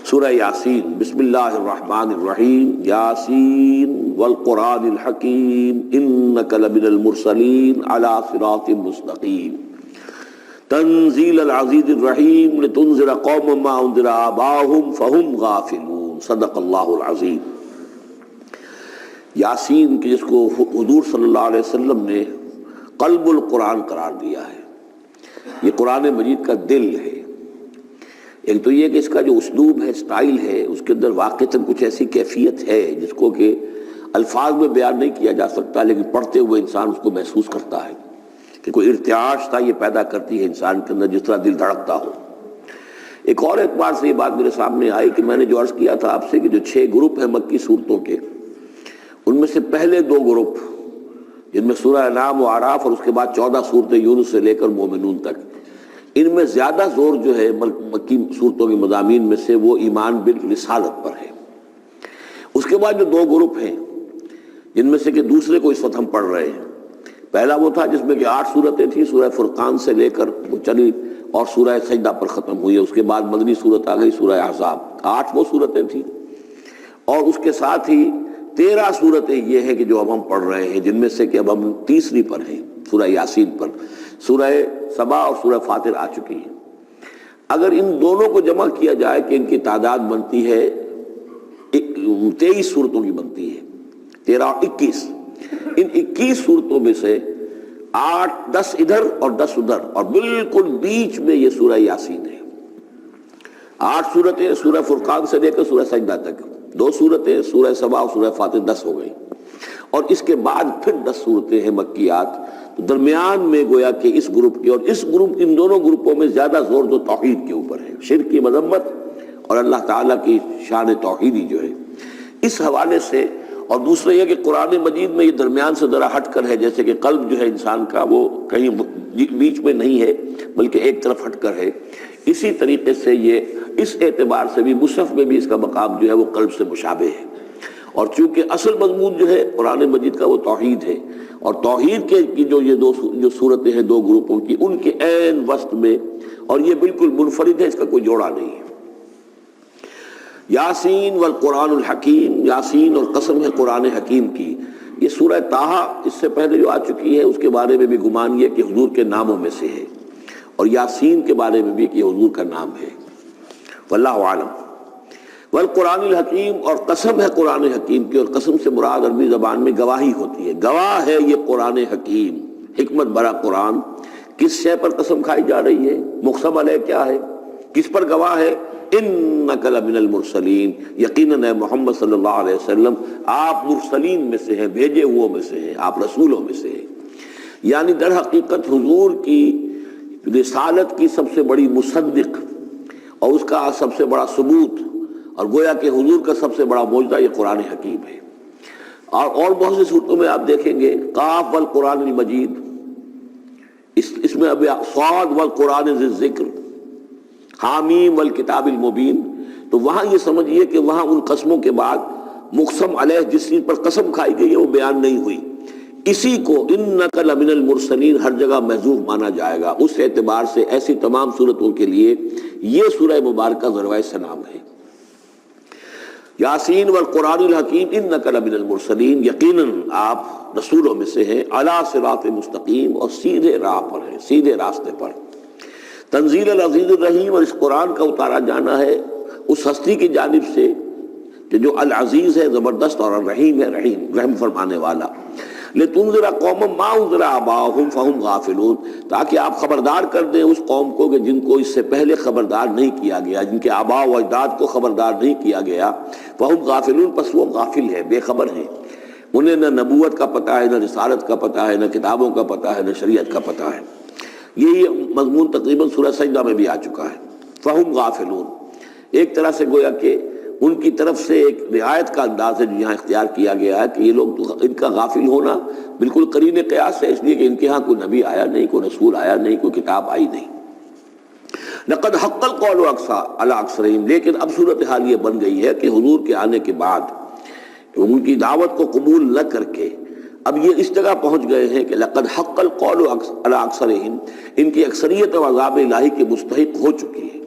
سورہ یاسین۔ بسم اللہ الرحمن الرحیم۔ یاسین والقرآن الحکیم انک لمن المرسلین علی صراط مستقیم تنزیل العزیز الرحیم لتنذر قوما ما انذر آباؤہم فہم غافلون۔ صدق اللہ العظیم۔ یاسین کے جس کو حضور صلی اللہ علیہ وسلم نے قلب القرآن قرار دیا ہے، یہ قرآن مجید کا دل ہے۔ ایک تو یہ کہ اس کا جو اسلوب ہے، اسٹائل ہے، اس کے اندر واقعتاً کچھ ایسی کیفیت ہے جس کو کہ الفاظ میں بیان نہیں کیا جا سکتا، لیکن پڑھتے ہوئے انسان اس کو محسوس کرتا ہے کہ کوئی ارتعاش تھا یہ پیدا کرتی ہے انسان کے اندر، جس طرح دل دھڑکتا ہو۔ ایک اور اعتبار سے یہ بات میرے سامنے آئی کہ میں نے جو عرض کیا تھا آپ سے کہ جو 6 گروپ ہیں مکی صورتوں کے، ان میں سے پہلے 2 گروپ جن میں سورہ انعام و اعراف اور اس کے بعد 14 صورتیں یونس سے لے کر مومنون تک، ان میں زیادہ زور جو ہے مکی صورتوں کے مضامین میں سے وہ ایمان بالرسالت پر ہے۔ اس کے بعد جو 2 گروپ ہیں جن میں سے کہ دوسرے کو اس وقت ہم پڑھ رہے ہیں، پہلا وہ تھا جس میں کہ 8 صورتیں تھیں، سورہ فرقان سے لے کر وہ چلی اور سورہ سجدہ پر ختم ہوئی ہے۔ اس کے بعد مدنی صورت آ گئی سورہ احزاب، 8 وہ صورتیں تھیں، اور اس کے ساتھ ہی 13 صورتیں یہ ہیں کہ جو اب ہم پڑھ رہے ہیں، جن میں سے کہ اب ہم تیسری پر ہیں، سورہ یاسین پر۔ سورہ سبا اور سورہ فاطر آ چکی ہے۔ اگر ان دونوں کو جمع کیا جائے کہ ان کی تعداد بنتی ہے 23 صورتوں کی بنتی ہے، 13 اور 21۔ ان 21 صورتوں میں سے 10 ادھر اور 10 ادھر، اور بالکل بیچ میں یہ سورہ یاسین ہے۔ 8 صورتیں سورہ فرقان سے لے کر سورہ سجدہ تک، 2 صورتیں سورہ سبا اور سورہ فاطر، 10 ہو گئی، اور اس کے بعد پھر 10 صورتیں ہیں مکیات۔ تو درمیان میں گویا کہ اس گروپ کی اور اس گروپ، ان دونوں گروپوں میں زیادہ زور تو توحید کے اوپر ہے، شرک کی مذمت اور اللہ تعالیٰ کی شان توحیدی جو ہے، اس حوالے سے۔ اور دوسرا یہ کہ قرآن مجید میں یہ درمیان سے ذرا ہٹ کر ہے، جیسے کہ قلب جو ہے انسان کا وہ کہیں بیچ میں نہیں ہے بلکہ ایک طرف ہٹ کر ہے، اسی طریقے سے یہ اس اعتبار سے بھی مصحف میں بھی اس کا مقام جو ہے وہ قلب سے مشابہ ہے۔ اور چونکہ اصل مضمون جو ہے قرآن مجید کا وہ توحید ہے، اور توحید کی جو یہ جو صورتیں ہیں 2 گروپوں کی، ان کے عین وسط میں، اور یہ بالکل منفرد ہے، اس کا کوئی جوڑا نہیں ہے۔ یاسین والقرآن الحکیم، یاسین اور قسم ہے قرآن حکیم کی۔ یہ سورہ طٰہٰ اس سے پہلے جو آ چکی ہے، اس کے بارے میں بھی گمان یہ کہ حضور کے ناموں میں سے ہے، اور یاسین کے بارے میں بھی کہ یہ حضور کا نام ہے۔ واللہ اعلم۔ والقرآن الحکیم، اور قسم ہے قرآن حکیم کی، اور قسم سے مراد عربی زبان میں گواہی ہوتی ہے، گواہ ہے یہ قرآن حکیم، حکمت بھرا قرآن۔ کس شے پر قسم کھائی جا رہی ہے؟ مقسم علیہ کیا ہے، کس پر گواہ ہے؟ انک لمن المرسلین، یقیناً اے محمد صلی اللہ علیہ وسلم آپ مرسلین میں سے ہیں، بھیجے ہوئے میں سے ہیں، آپ رسولوں میں سے ہیں۔ یعنی در حقیقت حضور کی رسالت کی سب سے بڑی مصدق اور اس کا سب سے بڑا ثبوت، اور گویا کہ حضور کا سب سے بڑا معجزہ یہ قرآن حکیم ہے۔ اور بہت سی صورتوں میں آپ دیکھیں گے قاف والقرآن المجید، اس میں ابھی صاد والقرآن ذی الذکر، حامیم والکتاب المبین، تو وہاں یہ سمجھیے کہ وہاں ان قسموں کے بعد مقسم علیہ جس چیز پر قسم کھائی گئی ہے وہ بیان نہیں ہوئی، اسی کو انک لمن المرسلین ہر جگہ محذوف مانا جائے گا۔ اس اعتبار سے ایسی تمام صورتوں کے لیے یہ سورہ مبارکہ ذروۂ سلام ہے۔ یاسین والقرآن الحکیم انک لمن المرسلین، یقیناً آپ رسولوں میں سے ہیں، علی صراط مستقیم، اور سیدھے راہ پر ہیں، سیدھے راستے پر۔ تنزیل العزیز الرحیم، اور اس قرآن کا اتارا جانا ہے اس ہستی کی جانب سے کہ جو العزیز ہے، زبردست، اور الرحیم ہے، رحم فرمانے والا۔ لتنذر قوما ما انذر آباؤہم فہم غافلون، تاکہ آپ خبردار کر دیں اس قوم کو کہ جن کو اس سے پہلے خبردار نہیں کیا گیا، جن کے آباء و اجداد کو خبردار نہیں کیا گیا، فہم غافلون، پس وہ غافل ہیں، بے خبر ہیں، انہیں نہ نبوت کا پتہ ہے، نہ رسالت کا پتہ ہے، نہ کتابوں کا پتہ ہے، نہ شریعت کا پتہ ہے۔ یہی مضمون تقریباً سورہ سجدہ میں بھی آ چکا ہے، فہم غافلون۔ ایک طرح سے گویا کہ ان کی طرف سے ایک رعایت کا انداز ہے جو یہاں اختیار کیا گیا ہے کہ یہ لوگ، ان کا غافل ہونا بالکل قرین قیاس ہے، اس لیے کہ ان کے ہاں کوئی نبی آیا نہیں، کوئی رسول آیا نہیں، کوئی کتاب آئی نہیں۔ لقد حق القول علی اکثرہم، لیکن اب صورتحال یہ بن گئی ہے کہ حضور کے آنے کے بعد ان کی دعوت کو قبول نہ کر کے اب یہ اس جگہ پہنچ گئے ہیں کہ لقد حق القول علی اکثرہم، ان کی اکثریت و عذاب الہی کے مستحق ہو چکی ہے۔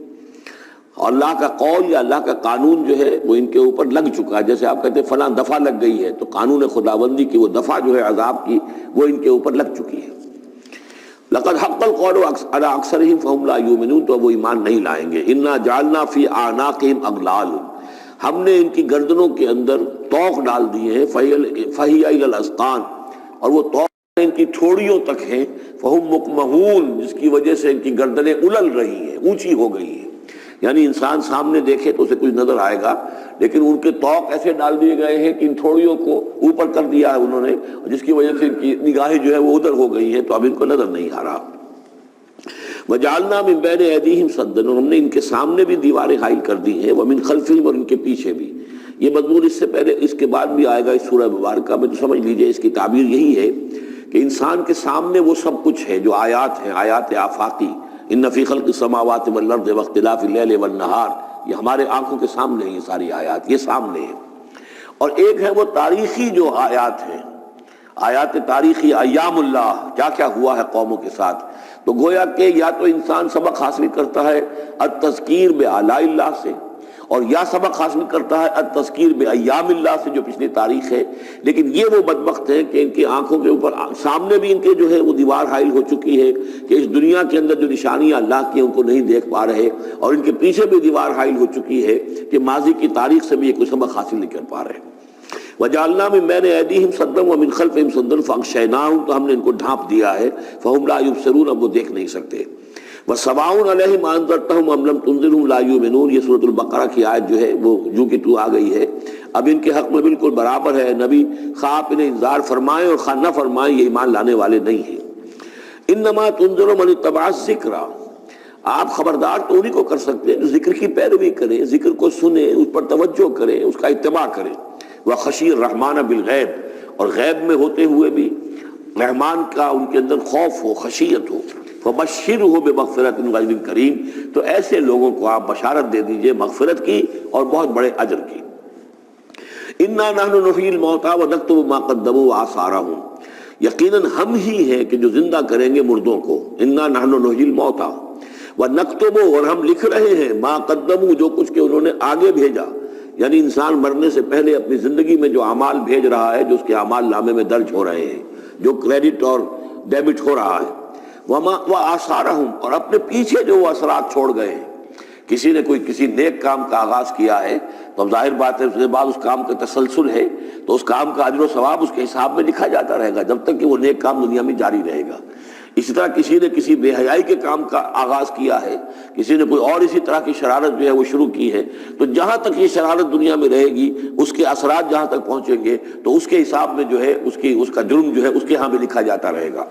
اور اللہ کا قول یا اللہ کا قانون جو ہے وہ ان کے اوپر لگ چکا ہے. جیسے آپ کہتے ہیں فلاں دفعہ لگ گئی ہے، تو قانون خداوندی کی وہ دفعہ جو ہے عذاب کی وہ ان کے اوپر لگ چکی ہے. لقد حق القول علی اکثرہم فہم لا یؤمنون، تو وہ ایمان نہیں لائیں گے. انا جعلنا فی اعناقہم اغلال، ہم نے ان کی گردنوں کے اندر طوق ڈال دیے ہیں. فہی الی الاذقان، اور وہ طوق ان کی ٹھوڑیوں تک ہیں. فہم مقمحون، جس کی وجہ سے ان کی گردنیں الل رہی ہیں، اونچی ہو گئی ہیں. یعنی انسان سامنے دیکھے تو اسے کچھ نظر آئے گا، لیکن ان کے طوق ایسے ڈال دیے گئے ہیں کہ ان ٹھوڑیوں کو اوپر کر دیا ہے انہوں نے، جس کی وجہ سے ان کی نگاہیں جو ہے وہ ادھر ہو گئی ہیں، تو اب ان کو نظر نہیں آ رہا. وجعلنا من بین ایدیہم سدا، اور ہم نے ان کے سامنے بھی دیواریں حائل کر دی ہیں، ومن خلفہم، اور ان کے پیچھے بھی. یہ مضمون اس سے پہلے اس کے بعد بھی آئے گا اس سورہ مبارکہ میں، تو سمجھ لیجئے اس کی تعبیر یہی ہے کہ انسان کے سامنے وہ سب کچھ ہے جو آیات ہیں، آیات آفاقی. ان فی خلق السماوات والارض واختلاف اللیل والنہار، یہ ہمارے آنکھوں کے سامنے ہیں، یہ ساری آیات یہ سامنے ہیں. اور ایک ہے وہ تاریخی جو آیات ہیں، آیات تاریخی، ایام اللہ، کیا کیا ہوا ہے قوموں کے ساتھ. تو گویا کہ یا تو انسان سبق حاصل کرتا ہے التذکیر بآلاء اللہ سے، اور یا سبق حاصل کرتا ہے التذکیر بایام اللہ سے جو پچھلی تاریخ ہے. لیکن یہ وہ بدبخت ہیں کہ ان کی آنکھوں کے اوپر سامنے بھی ان کے جو ہے وہ دیوار حائل ہو چکی ہے کہ اس دنیا کے اندر جو نشانیاں اللہ کی ان کو نہیں دیکھ پا رہے، اور ان کے پیچھے بھی دیوار حائل ہو چکی ہے کہ ماضی کی تاریخ سے بھی یہ کوئی سبق حاصل نہیں کر پا رہے. وجعلنا من بین ایدیہم سدا ومن خلفہم سدا فاغشیناہم، تو ہم نے ان کو ڈھانپ دیا ہے. فہم لا یبصرون، اب وہ دیکھ نہیں سکتے. وَسَوَاءٌ عَلَيْهِمْ أَنذَرْتَهُمْ أَمْ لَمْ تُنذِرْهُمْ لَا يُؤْمِنُونَ، یہ سورۃ البقرہ کی آیت جو ہے وہ جو کہ تو آ گئی ہے. اب ان کے حق میں بالکل برابر ہے، نبی خواہ آپ انہیں انذار فرمائیں اور خواہ نہ فرمائیں، یہ ایمان لانے والے نہیں ہیں. انما تنذر من اتبع الذکر، آپ خبردار تو انہیں کو کر سکتے ہیں جو ذکر کی پیروی کریں، ذکر کو سنیں، اس پر توجہ کریں، اس کا اتباع کریں. وَخَشِيَ الرَّحْمَنَ بِالْغَیبِ، اور غیب میں ہوتے ہوئے بھی رحمان کا ان کے اندر خوف ہو، خشیت ہو. فَبَشِّرْهُ بِمَغْفِرَةٍ وَأَجْرٍ کریم، تو ایسے لوگوں کو آپ بشارت دے دیجئے مغفرت کی اور بہت بڑے اجر کی. اِنَّا نَحْنُ نُحْيِي الْمَوْتَىٰ وَنَكْتُبُ مَا قَدَّمُوا وَآثَارَهُم، یقیناً ہم ہی ہیں کہ جو زندہ کریں گے مردوں کو. اِنَّا نَحْنُ نُحْيِي الْمَوْتَىٰ وَنَكْتُبُ، اور ہم لکھ رہے ہیں مَا قَدَّمُوا، جو کچھ کہ انہوں نے آگے بھیجا. یعنی انسان مرنے سے پہلے اپنی زندگی میں جو اعمال بھیج رہا ہے، جو اس کے اعمال نامے میں درج ہو رہے ہیں، جو کریڈٹ اور ڈیبٹ ہو رہا ہے. وآثارہم، اور اپنے پیچھے جو وہ اثرات چھوڑ گئے ہیں. کسی نے کوئی کسی نیک کام کا آغاز کیا ہے تو اب ظاہر بات ہے اس کے بعد اس کام کا تسلسل ہے، تو اس کام کا اجر و ثواب اس کے حساب میں لکھا جاتا رہے گا جب تک کہ وہ نیک کام دنیا میں جاری رہے گا. اسی طرح کسی نے کسی بے حیائی کے کام کا آغاز کیا ہے، کسی نے کوئی اور اسی طرح کی شرارت جو ہے وہ شروع کی ہے، تو جہاں تک یہ شرارت دنیا میں رہے گی، اس کے اثرات جہاں تک پہنچیں گے تو اس کے حساب میں جو ہے اس کا جرم جو ہے اس کے ہاں بھی لکھا جاتا رہے گا.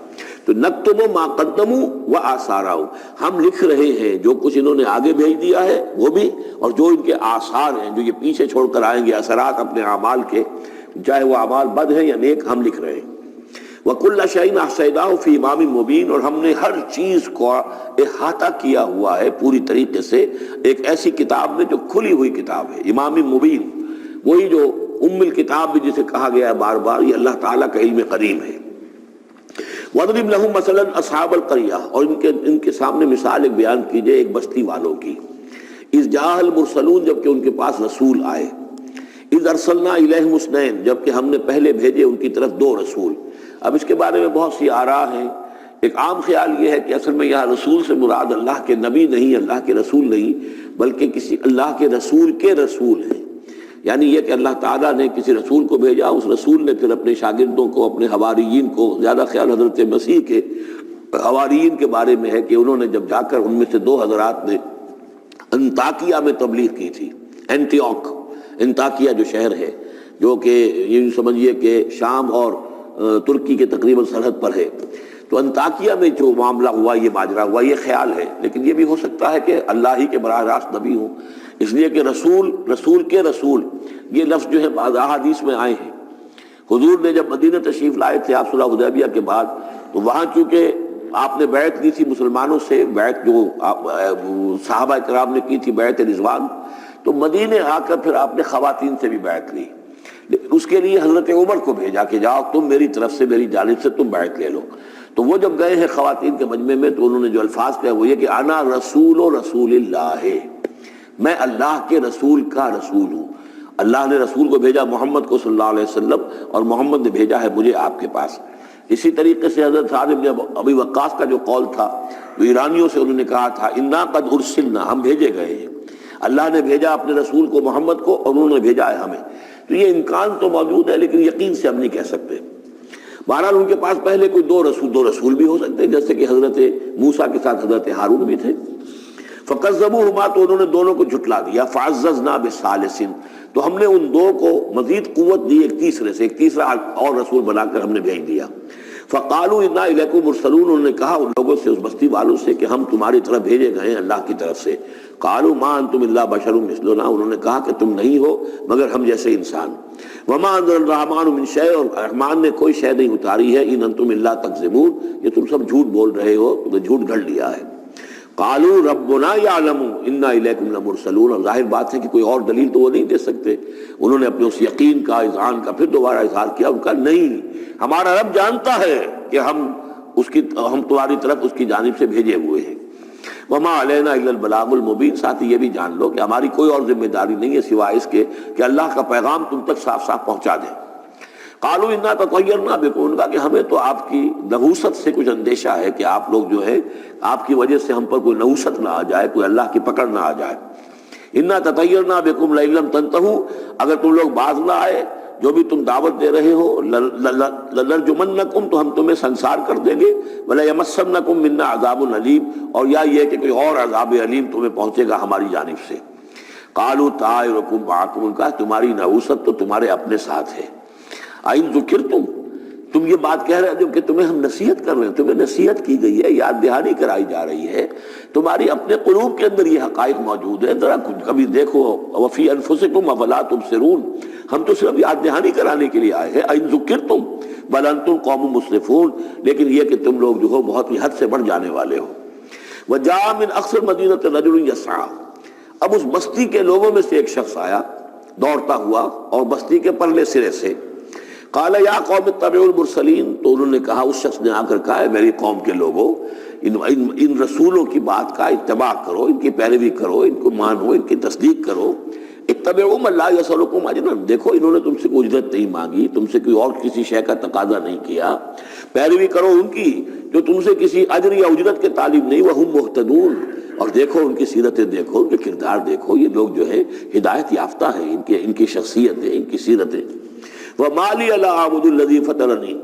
تو نکتب ما قدموا وآثارہم، ہم لکھ رہے ہیں جو کچھ انہوں نے آگے بھیج دیا ہے وہ بھی، اور جو ان کے آثار ہیں جو یہ پیچھے چھوڑ کر آئیں گے اثرات اپنے اعمال کے، چاہے وہ اعمال بد ہیں یا نیک، ہم لکھ رہے ہیں. وَكُلَّ شَيْءٍ أَحْصَيْنَاهُ فِي إِمَامٍ مُبِينٍ، اور ہم نے ہر چیز کو احاطہ کیا ہوا ہے پوری طریقے سے ایک ایسی کتاب میں جو کھلی ہوئی کتاب ہے. امام مبین، وہی جو ام الکتاب بھی جسے کہا گیا ہے بار بار، یہ اللہ تعالیٰ کا علم قدیم ہے. وَاضْرِبْ لَهُم مَثَلًا أَصْحَابَ الْقَرْيَةِ، اور ان کے سامنے مثال ایک بیان کیجئے ایک بستی والوں کی. اِذْ جَاءَ الْمُرْسَلُونَ، جب کہ ان کے پاس رسول آئے. اِذْ أَرْسَلْنَا إِلَيْهِمُ اثْنَيْنِ، جب کہ ہم نے پہلے بھیجے ان کی طرف دو رسول. اب اس کے بارے میں بہت سی آراء ہیں. ایک عام خیال یہ ہے کہ اصل میں یہاں رسول سے مراد اللہ کے نبی نہیں، اللہ کے رسول نہیں، بلکہ کسی اللہ کے رسول ہیں. یعنی یہ کہ اللہ تعالیٰ نے کسی رسول کو بھیجا، اس رسول نے پھر اپنے شاگردوں کو، اپنے حواریین کو، زیادہ خیال حضرت مسیح کے حواریین کے بارے میں ہے کہ انہوں نے جب جا کر ان میں سے دو حضرات نے انطاکیہ میں تبلیغ کی تھی. انطاکیہ جو شہر ہے، جو کہ یہ سمجھیے کہ شام اور ترکی کے تقریباً سرحد پر ہے، تو انطاکیہ میں جو معاملہ ہوا، یہ ماجرا ہوا، یہ خیال ہے. لیکن یہ بھی ہو سکتا ہے کہ اللہ ہی کے براہ راست نبی ہوں، اس لیے کہ رسول کے رسول یہ لفظ جو ہے بعض احادیث میں آئے ہیں. حضور نے جب مدینہ تشریف لائے تھے آپ صلح حدیبیہ کے بعد، تو وہاں چونکہ آپ نے بیعت لی تھی مسلمانوں سے، بیعت جو صحابہ کرام نے کی تھی بیعت رضوان، تو مدینے آ کر پھر آپ نے خواتین سے بھی بیعت لی. لیکن اس کے لیے حضرت عمر کو بھیجا کہ جاؤ تم میری طرف سے، میری جانب سے تم بیعت لے لو. تو وہ جب گئے ہیں خواتین کے مجمع میں تو انہوں نے جو الفاظ کہے وہ یہ کہ انا رسول اللہ، میں اللہ کے رسول کا رسول ہوں. اللہ نے رسول کو بھیجا محمد کو صلی اللہ علیہ وسلم، اور محمد نے بھیجا ہے مجھے آپ کے پاس. اسی طریقے سے حضرت سعد بن ابی وقاص کا جو قول تھا، جو ایرانیوں سے انہوں نے کہا تھا انا قد ارسلنا، ہم بھیجے گئے ہیں، اللہ نے بھیجا اپنے رسول کو محمد کو اور انہوں نے بھیجا ہے ہمیں. تو یہ امکان تو موجود ہے، لیکن یقین سے ہم نہیں کہہ سکتے. بہرحال ان کے پاس پہلے کوئی دو رسول بھی ہو سکتے ہیں، جیسے کہ حضرت موسیٰ کے ساتھ حضرت ہارون بھی تھے. فکذبوہما، تو انہوں نے دونوں کو جھٹلا دیا. فعززنا بثالث، تو ہم نے ان دو کو مزید قوت دی ایک تیسرے سے، ایک تیسرا اور رسول بنا کر ہم نے بھیج دیا. فقالوا انا الیکم مرسلون، انہوں نے کہا ان لوگوں سے، اس بستی والوں سے، کہ ہم تمہاری طرف بھیجے گئے ہیں اللہ کی طرف سے. قالوا ما انتم الا بشر مثلنا، انہوں نے کہا کہ تم نہیں ہو مگر ہم جیسے انسان. وما انزل الرحمن من شیء، اور رحمان نے کوئی شے نہیں اتاری ہے. ان انتم الا تکذبون، یہ تم سب جھوٹ بول رہے ہو، تم نے جھوٹ گھڑ لیا ہے. قالوا ربنا یعلم انا الیکم لمرسلون، اور ظاہر بات ہے کہ کوئی اور دلیل تو وہ نہیں دے سکتے. انہوں نے اپنے اس یقین کا، اذعان کا پھر دوبارہ اظہار کیا. ان کا نہیں، ہمارا رب جانتا ہے کہ ہم تمہاری طرف اس کی جانب سے بھیجے ہوئے ہیں. وما علینا الا البلاغ المبین، ساتھ یہ بھی جان لو کہ ہماری کوئی اور ذمہ داری نہیں ہے سوائے اس کے کہ اللہ کا پیغام تم تک صاف صاف پہنچا دیں. قالوا انا تطیرنا بکم، ان کا کہ ہمیں تو آپ کی نحوست سے کچھ اندیشہ ہے کہ آپ لوگ جو ہے آپ کی وجہ سے ہم پر کوئی نحوست نہ آ جائے، کوئی اللہ کی پکڑ نہ آ جائے. انا تطیرنا بکم لئن لم تنتہوا، اگر تم لوگ باز نہ آئے جو بھی تم دعوت دے رہے ہو، لنرجمنکم، تو ہم تمہیں سنسار کر دیں گے. ولیمسنکم منا عذاب علیم، اور یا یہ کہ کوئی اور عذاب علیم تمہیں پہنچے گا ہماری جانب سے. قالوا طائرکم معکم، ان کا تمہاری نحوست تو تمہارے اپنے ساتھ ہے. آئن ذکرتم، تم یہ بات کہہ رہے ہو کہ تمہیں ہم نصیحت کر رہے ہیں، تمہیں نصیحت کی گئی ہے، یاد دہانی کرائی جا رہی ہے، تمہاری اپنے قلوب کے اندر یہ حقائق موجود ہیں، ذرا کبھی دیکھو. وفی انفسکم افلا تبصرون، ہم تو صرف یاد دہانی کرانے کے لیے آئے ہیں. ان ذکرتم بل انتم قوم مسرفون، لیکن یہ کہ تم لوگ جو ہو بہت ہی حد سے بڑھ جانے والے ہو. وجاء من اقصى المدینة رجل یسعى، اب اس بستی کے لوگوں میں سے ایک شخص آیا دوڑتا ہوا، اور بستی کے پرلے سرے سے. قال یا قوم اتبعوا المرسلین، تو انہوں نے کہا، اس شخص نے آ کر کہا ہے میری قوم کے لوگوں، ان رسولوں کی بات کا اتباع کرو، ان کی پیروی کرو، ان کو مانو، ان کی تصدیق کرو. اتبعوا من لا یسألکم اجرا، دیکھو انہوں نے تم سے کوئی اجرت نہیں مانگی، تم سے کوئی اور کسی شے کا تقاضا نہیں کیا. پیروی کرو ان کی جو تم سے کسی اجر یا اجرت کے طالب نہیں. وہم مہتدون، اور دیکھو ان کی سیرتیں دیکھو، ان کے کردار دیکھو، یہ لوگ جو ہے ہدایت یافتہ ہیں، ان کی شخصیتیں، ان کی سیرتیں. وَمَا لِيَ لَا أَعْبُدُ الَّذِي فَطَرَنِي،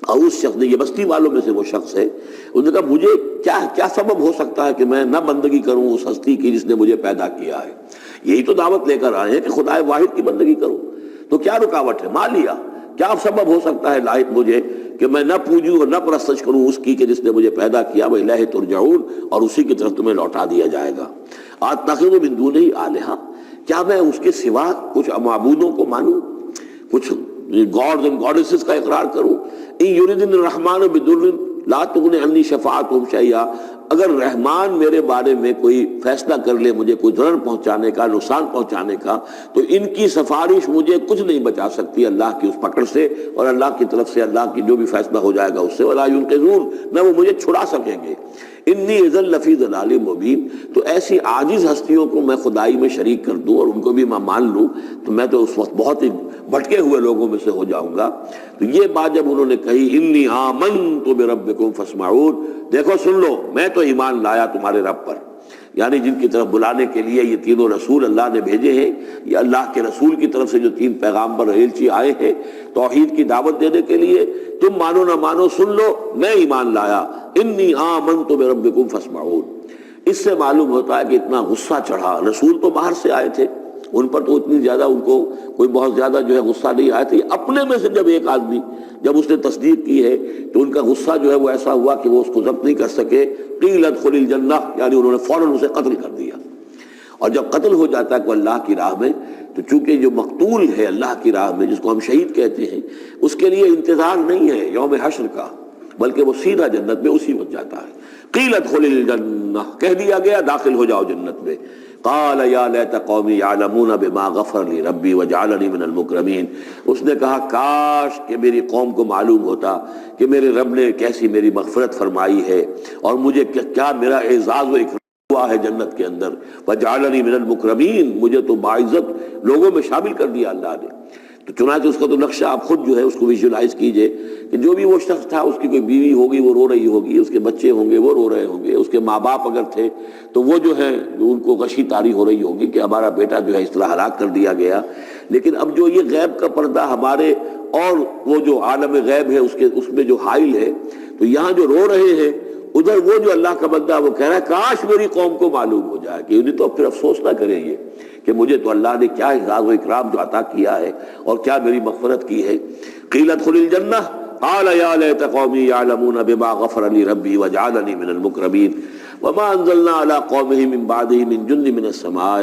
اور اس شخص نے، یہ بستی والوں میں سے وہ شخص ہے، انہوں نے کہا مجھے کیا سبب ہو سکتا ہے کہ میں نہ بندگی کروں اس ہستی کی جس نے مجھے پیدا کیا ہے. یہی تو دعوت لے کر آئے ہیں کہ خدا واحد کی بندگی کرو، تو کیا رکاوٹ ہے؟ ما لیا، کیا سبب ہو سکتا ہے لاحق مجھے کہ میں نہ پوجوں اور نہ پرستش کروں اس کی کہ جس نے مجھے پیدا کیا. وَإِلَيْهِ تُرْجَعُونَ، اور اسی کی طرف تمہیں لوٹا دیا جائے گا. أَتَّخِذُ مِن دُونِهِ آلِهَةً، کیا میں اس کے سوا کچھ معبودوں کو مانوں، کچھ گاڈز اینڈ گاڈیسز کا اقرار کروں. ان یریدن الرحمن بضر لا تغن عنی شفاعتهم شیئا، اگر رحمان میرے بارے میں کوئی فیصلہ کر لے، مجھے کوئی ضرر پہنچانے کا، نقصان پہنچانے کا، تو ان کی سفارش مجھے کچھ نہیں بچا سکتی اللہ کی اس پکڑ سے، اور اللہ کی طرف سے اللہ کی جو بھی فیصلہ ہو جائے گا اس سے. ولا ينقذون، نہ وہ مجھے چھڑا سکیں گے. انی اذا لفی ضلال مبین، تو ایسی عاجز ہستیوں کو میں خدائی میں شریک کر دوں اور ان کو بھی میں مان لوں تو میں تو اس وقت بہت ہی بھٹکے ہوئے لوگوں میں سے ہو جاؤں گا. تو یہ بات جب انہوں نے کہی، انی آمنت بربکم فاسمعون، دیکھو سن لو، میں تو ایمان لایا تمہارے رب پر، یعنی جن کی طرف بلانے کے لیے یہ تینوں رسول اللہ نے بھیجے ہیں، یہ اللہ کے رسول کی طرف سے جو تین پیغامبر ایلچی آئے ہیں توحید کی دعوت دینے کے لیے، تم مانو نہ مانو سن لو، میں ایمان لایا. انی آمنت بربکم فاسمعون. اس سے معلوم ہوتا ہے کہ اتنا غصہ چڑھا. رسول تو باہر سے آئے تھے، ان پر تو اتنی زیادہ ان کو کوئی بہت زیادہ جو ہے غصہ نہیں آیا تھا. اپنے میں سے جب ایک آدمی جب اس نے تصدیق کی ہے تو ان کا غصہ جو ہے وہ ایسا ہوا کہ وہ اس کو ضبط نہیں کر سکے. قیل ادخل الجنہ، یعنی انہوں نے فوراً اسے قتل کر دیا. اور جب قتل ہو جاتا ہے کوئی اللہ کی راہ میں، تو چونکہ جو مقتول ہے اللہ کی راہ میں، جس کو ہم شہید کہتے ہیں، اس کے لیے انتظار نہیں ہے یوم حشر کا، بلکہ وہ سیدھا جنت میں اسی وقت جاتا ہے. قیل ادخل الجنہ، کہہ دیا گیا داخل ہو جاؤ جنت میں. قال یا لیت قومی یعلمون بما غفر لی ربی وجعلنی من المکرمین. اس نے کہا کاش کہ میری قوم کو معلوم ہوتا کہ میرے رب نے کیسی میری مغفرت فرمائی ہے اور مجھے کیا میرا اعزاز و اکرام ہوا ہے جنت کے اندر، وجعلنی من المکرمین، مجھے تو باعزت لوگوں میں شامل کر دیا اللہ نے۔ تو چنانچہ اس کا تو نقشہ آپ خود جو ہے اس کو ویژولائز کیجئے کہ جو بھی وہ شخص تھا، اس کی کوئی بیوی ہوگی وہ رو رہی ہوگی، اس کے بچے ہوں گے وہ رو رہے ہوں گے، اس کے ماں باپ اگر تھے تو وہ جو ہے ان کو غشی طاری ہو رہی ہوگی کہ ہمارا بیٹا جو ہے اس طرح ہلاک کر دیا گیا۔ لیکن اب جو یہ غیب کا پردہ ہمارے اور وہ جو عالم غیب ہے اس میں جو حائل ہے، تو یہاں جو رو رہے ہیں ادھر وہ جو اللہ کا بندہ وہ کہہ رہا ہے کاش میری قوم کو معلوم ہو جائے، کہ انہیں تو پھر افسوس نہ کریں یہ کہ مجھے تو اللہ نے کیا اعزاز و اکرام جو عطا کیا ہے اور کیا میری مغفرت کی ہے۔ قیل ادخل الجنہ قال یا لیت قومی یعلمون بما غفر لی ربی وجعلنی من المکرمین وما انزلنا علی قومہ من بعدہ من جند من السماء،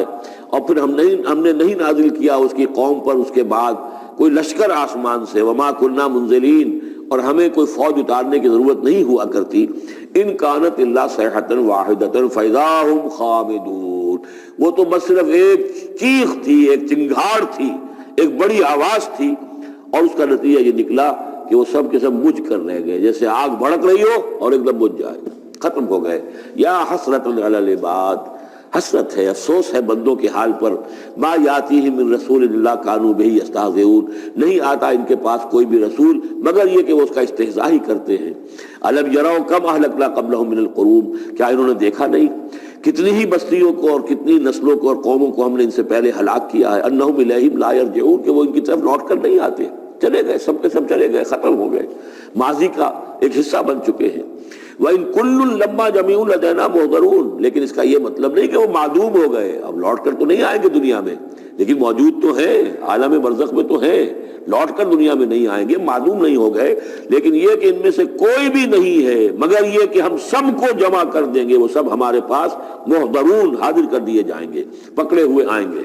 اور پھر ہم نے نہیں نازل کیا اس کی قوم پر اس کے بعد کوئی لشکر آسمان سے، وما کننا منزلین، اور ہمیں کوئی فوج اتارنے کی ضرورت نہیں ہوا کرتی، ان کانت الا صیحۃ واحدۃ فاذا ھم خامدون، وہ تو بس صرف ایک چیخ تھی، ایک چنگھاڑ تھی، ایک بڑی آواز تھی، اور اس کا نتیجہ یہ نکلا کہ وہ سب کے سب بجھ کر رہ گئے، جیسے آگ بھڑک رہی ہو اور ایک دم بجھ جائے، ختم ہو گئے۔ یا حسرۃ علی العباد، حسرت ہے، افسوس ہے بندوں کے حال پر، ما یاتیہم من رسول الا کانوا بہ یستہزئون، نہیں آتا ان کے پاس کوئی بھی رسول مگر یہ کہ وہ اس کا استہزاء ہی کرتے ہیں۔ الم یروا کم اہلکنا قبلہم من القرون، کیا انہوں نے دیکھا نہیں کتنی ہی بستیوں کو اور کتنی نسلوں کو اور قوموں کو ہم نے ان سے پہلے ہلاک کیا ہے، انہم الیہم لا یرجعون، کہ وہ ان کی طرف لوٹ کر نہیں آتے، چلے گئے، سب کے سب چلے گئے، ختم ہو گئے، ماضی کا ایک حصہ بن چکے ہیں۔ وَإِن كُلٌّ لَمَّا جَمِيعٌ لَدَيْنَا مُحْضَرُونَ، لیکن اس کا یہ مطلب نہیں کہ وہ معدوم ہو گئے، اب لوٹ کر تو نہیں آئیں گے دنیا میں، لیکن موجود تو ہیں، عالم برزخ میں تو ہیں، لوٹ کر دنیا میں نہیں آئیں گے، معدوم نہیں ہو گئے، لیکن یہ کہ ان میں سے کوئی بھی نہیں ہے مگر یہ کہ ہم سب کو جمع کر دیں گے، وہ سب ہمارے پاس محضرون، حاضر کر دیے جائیں گے، پکڑے ہوئے آئیں گے۔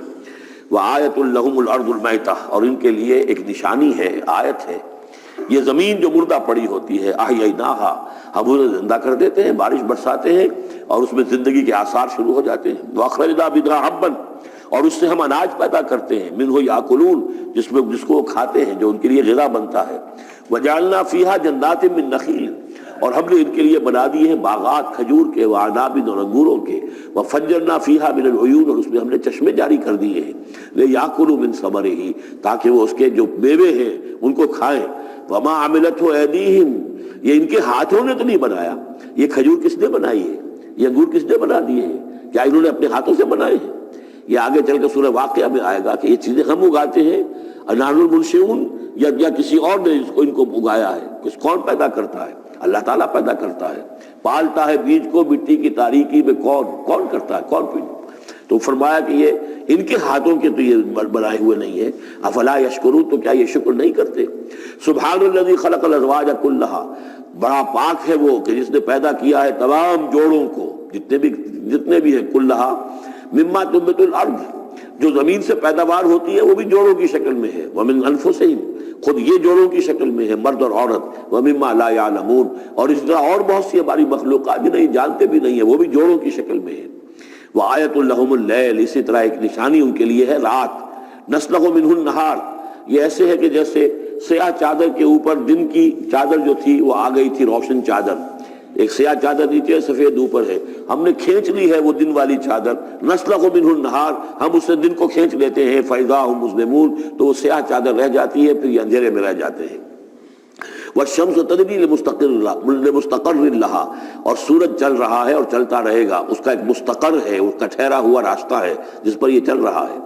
وَآیَةٌ لَهُمُ الْأَرْضُ الْمَيْتَةُ، اور ان کے لیے ایک نشانی ہے، آیت ہے، یہ زمین جو مردہ پڑی ہوتی ہے، احییناہا، ہم اسے زندہ کر دیتے ہیں، بارش برساتے ہیں اور اس میں زندگی کے آثار شروع ہو جاتے ہیں۔ وَأَخْرَجْنَا مِنْهَا حَبًّا، اور اس سے ہم اناج پیدا کرتے ہیں، منہ یاکلون، جس کو وہ کھاتے ہیں، جو ان کے لیے غذا بنتا ہے۔ وَجَعَلْنَا فِيهَا جَنَّاتٍ مِّن نَخِیل، اور ہم نے ان کے لیے بنا دیے ہیں باغات کھجور کے، وعناب اور انگوروں کے، وفجرنا فیہا من العیون، اور اس میں ہم نے چشمے جاری کر دیے ہیں، لیاکلوا من ثمرہ، تاکہ وہ اس کے جو میوے ہیں ان کو کھائیں۔ وما عملتہ ایدیہم، یہ ان کے ہاتھوں نے تو نہیں بنایا، یہ کھجور کس نے بنائی ہے، یہ انگور کس نے بنا دیے ہیں، کیا انہوں نے اپنے ہاتھوں سے بنائے ہیں؟ یہ آگے چل کر سورہ واقعہ میں آئے گا کہ یہ چیزیں ہم اگاتے ہیں، نحن المنشئون، یا کسی اور نے ان کو اگایا ہے، کون پیدا کرتا ہے؟ اللہ تعالیٰ پیدا کرتا ہے، پالتا ہے بیج کو مٹی کی تاریکی میں، کون کرتا ہے، کون پیدا؟ تو فرمایا کہ یہ ان کے ہاتھوں کے تو یہ بنائے ہوئے نہیں ہے۔ افلا یشکرون، تو کیا یہ شکر نہیں کرتے؟ سبحان الذی خلق الازواج کلھا، بڑا پاک ہے وہ کہ جس نے پیدا کیا ہے تمام جوڑوں کو، جتنے بھی ہیں، کلھا مما تنبت الارض، جو زمین سے پیداوار ہوتی ہے وہ بھی جوڑوں کی شکل میں ہے، ومن انفسہم، خود یہ جوڑوں کی شکل میں ہے، مرد اور عورت، ومما لا یعلمون، اور اس طرح اور بہت سی ہماری مخلوقات جو نہیں جانتے بھی نہیں ہے، وہ بھی جوڑوں کی شکل میں ہے۔ وآیۃ لہم اللیل، اسی طرح ایک نشانی ان کے لیے ہے رات، نسلخ منہ النہار، یہ ایسے ہے کہ جیسے سیاہ چادر کے اوپر دن کی چادر جو تھی وہ آ گئی تھی روشن چادر، ایک سیاہ چادر نیچے سفید اوپر ہے، ہم نے کھینچ لی ہے وہ دن والی چادر، نسلخ منہ النہار، ہم اس سے دن کو کھینچ لیتے ہیں، فاذا ھم مظلمون، تو وہ سیاہ چادر رہ جاتی ہے، پھر یہ اندھیرے میں رہ جاتے ہیں۔ والشمس تجری لمستقر لها، اور سورج چل رہا ہے اور چلتا رہے گا، اس کا ایک مستقر ہے، اس کا ٹھہرا ہوا راستہ ہے جس پر یہ چل رہا ہے۔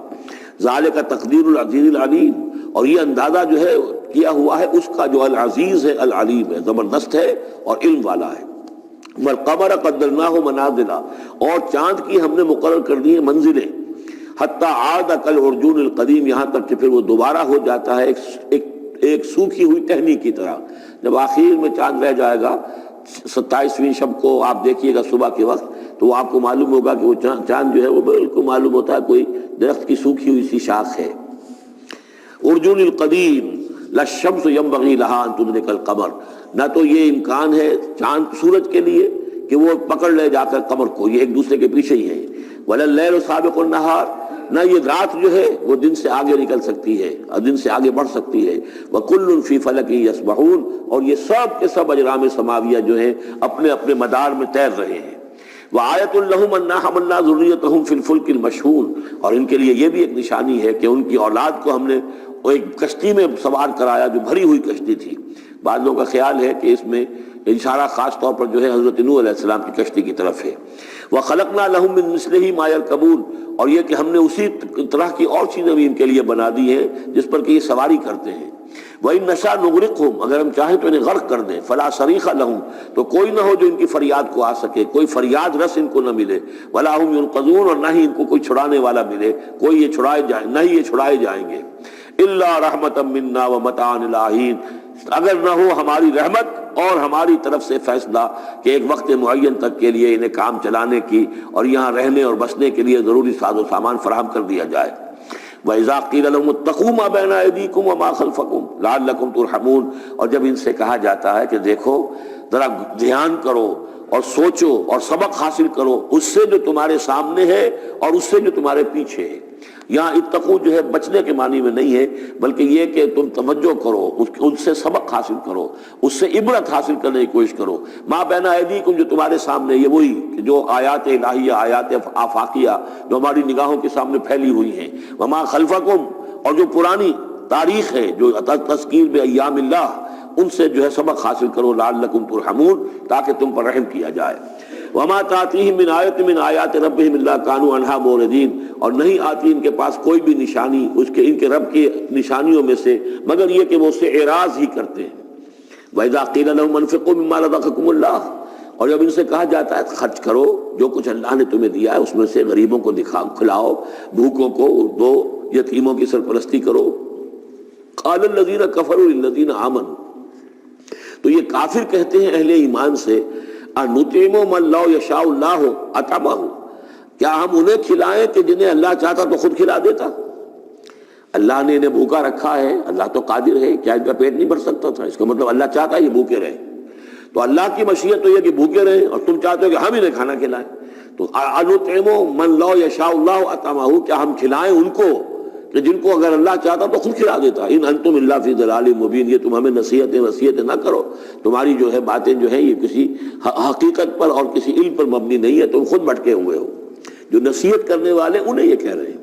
ذالک تقدیر العزیز العلیم، اور یہ اندازہ جو ہے کیا ہوا ہے اس کا جو العزیز ہے، العلیم ہے، زبردست ہے اور علم والا ہے۔ والقمر قدرناہ منازل، اور چاند کی ہم نے مقرر کر دی ہیں منزلیں، حتی عاد کالعرجون القدیم، یہاں تک کہ پھر وہ دوبارہ ہو جاتا ہے ایک سوکھی ہوئی ٹہنی کی طرح۔ جب آخر میں چاند رہ جائے گا 27ویں شب کو آپ دیکھیے گا صبح کے وقت، تو آپ کو معلوم ہوگا کہ وہ چاند جو ہے وہ بالکل معلوم ہوتا ہے کوئی درخت کی سوکھی ہوئی سی شاخ ہے۔ ارجون القدیم لا الشمس ينبغي لها ان تدرك القمر، نہ تو یہ امکان ہے چاند سورج کے لیے کہ وہ پکڑ لے جا کر قمر کو، یہ ایک دوسرے کے پیچھے ہی ہیں۔ ولا الليل سابق النهار، نہ یہ رات جو ہے وہ دن سے آگے نکل سکتی ہے اور دن سے آگے بڑھ سکتی ہے۔ وَكُلٌّ فِي فَلَكٍ يَسْبَحُونَ، اور یہ سب کے سب اجرام سماویہ جو ہیں اپنے اپنے مدار میں تیر رہے ہیں۔ وآیۃ لہم انا حملنا ذریتہم فی الفلک المشحون، اور ان کے لیے یہ بھی ایک نشانی ہے کہ ان کی اولاد کو ہم نے ایک کشتی میں سوار کرایا جو بھری ہوئی کشتی تھی۔ بعض لوگوں کا خیال ہے کہ اس میں اشارہ خاص طور پر جو ہے حضرت نوح علیہ السلام کی کشتی کی طرف ہے۔ وخلقنا لہم من مثلہ ما یرکبون، اور یہ کہ ہم نے اسی طرح کی اور چیزیں بھی ان کے لیے بنا دی ہیں جس پر کہ یہ سواری کرتے ہیں۔ وَإِن نَّشَأْ نُغْرِقْهُمْ، اگر ہم چاہیں تو انہیں غرق کر دیں، فَلَا صَرِيخَ لَهُمْ، تو کوئی نہ ہو جو ان کی فریاد کو آ سکے، کوئی فریاد رس ان کو نہ ملے، وَلَا هُمْ يُنقَذُونَ، اور نہ ہی ان کو کوئی چھڑانے والا ملے، کوئی یہ چھڑائے جائیں، نہ ہی یہ چھڑائے جائیں گے۔ إِلَّا رَحْمَةً مِنَّا وَمَتَاعًا إِلَىٰ حِينٍ، اگر نہ ہو ہماری رحمت اور ہماری طرف سے فیصلہ کہ ایک وقت معین تک کے لیے انہیں کام چلانے کی اور یہاں رہنے اور بسنے کے لیے ضروری ساز و سامان فراہم کر دیا جائے۔ وَإِذَا قِيلَ لَهُمُ اتَّقُوا مَا بَيْنَ أَيْدِيكُمْ وَمَا خَلْفَكُمْ لَعَلَّكُمْ تُرْحَمُونَ، اور جب ان سے کہا جاتا ہے کہ دیکھو ذرا دھیان کرو اور سوچو اور سبق حاصل کرو اس سے جو تمہارے سامنے ہے اور اس سے جو تمہارے پیچھے ہے۔ یہاں اتقو جو ہے بچنے کے معنی میں نہیں ہے، بلکہ یہ کہ تم توجہ کرو، ان سے سبق حاصل کرو، اس سے عبرت حاصل کرنے کی کوشش کرو۔ ما بین ایدیکم، جو تمہارے سامنے، یہ وہی جو آیات الہیہ، آیات آفاقیہ جو ہماری نگاہوں کے سامنے پھیلی ہوئی ہیں، وما خلفکم، اور جو پرانی تاریخ ہے جو تذکیر بایام اللہ، ان سے جو ہے سبق حاصل کرو، لعلکم ترحمون، تاکہ تم پر رحم کیا جائے۔ وما تاتیہم من آیۃ من آیات ربہم الا کانوا عنہا معرضین، اور نہیں آتی ان کے پاس کوئی بھی نشانی اس کے ان کے رب کی نشانیوں میں سے مگر یہ کہ وہ اس سے اعراض ہی کرتے ہیں۔ وَإِذَا قِيلَ لَهُمْ أَنفِقُوا مِمَّا رَزَقَكُمُ اللَّهُ، اور جب ان سے کہا جاتا ہے خرچ کرو جو کچھ اللہ نے تمہیں دیا ہے اس میں سے، غریبوں کو کھلاؤ، بھوکوں کو دو، یتیموں کی سرپرستی کرو۔ قَالَ الَّذِينَ كَفَرُوا لِلَّذِينَ آمَنُوا، تو یہ کافر کہتے ہیں اہل ایمان سے، اَنُطْعِمُ مَن لَّوْ يَشَاءُ اللَّهُ أَطْعَمَهُ، کیا ہم انہیں کھلائیں کہ جنہیں اللہ چاہتا تو خود کھلا دیتا؟ اللہ نے انہیں بھوکا رکھا ہے، اللہ تو قادر ہے، کیا ان کا پیٹ نہیں بھر سکتا تھا؟ اس کا مطلب اللہ چاہتا ہے یہ بھوکے رہیں، تو اللہ کی مشیت تو یہ کہ بھوکے رہیں، اور تم چاہتے ہو کہ ہم انہیں کھانا کھلائیں۔ تو اَنُطْعِمُ مَن لَّوْ يَشَاءُ اللَّهُ أَطْعَمَهُ، کیا ہم کھلائیں ان کو کہ جن کو اگر اللہ چاہتا تو خود کھلا دیتا۔ ان انتم الا فی ضلال مبین، یہ تم ہمیں نصیحتیں نہ کرو، تمہاری جو ہے باتیں جو ہیں یہ کسی حقیقت پر اور کسی علم پر مبنی نہیں ہے، تم خود بھٹکے ہوئے ہو۔ جو نصیحت کرنے والے انہیں یہ کہہ رہے ہیں۔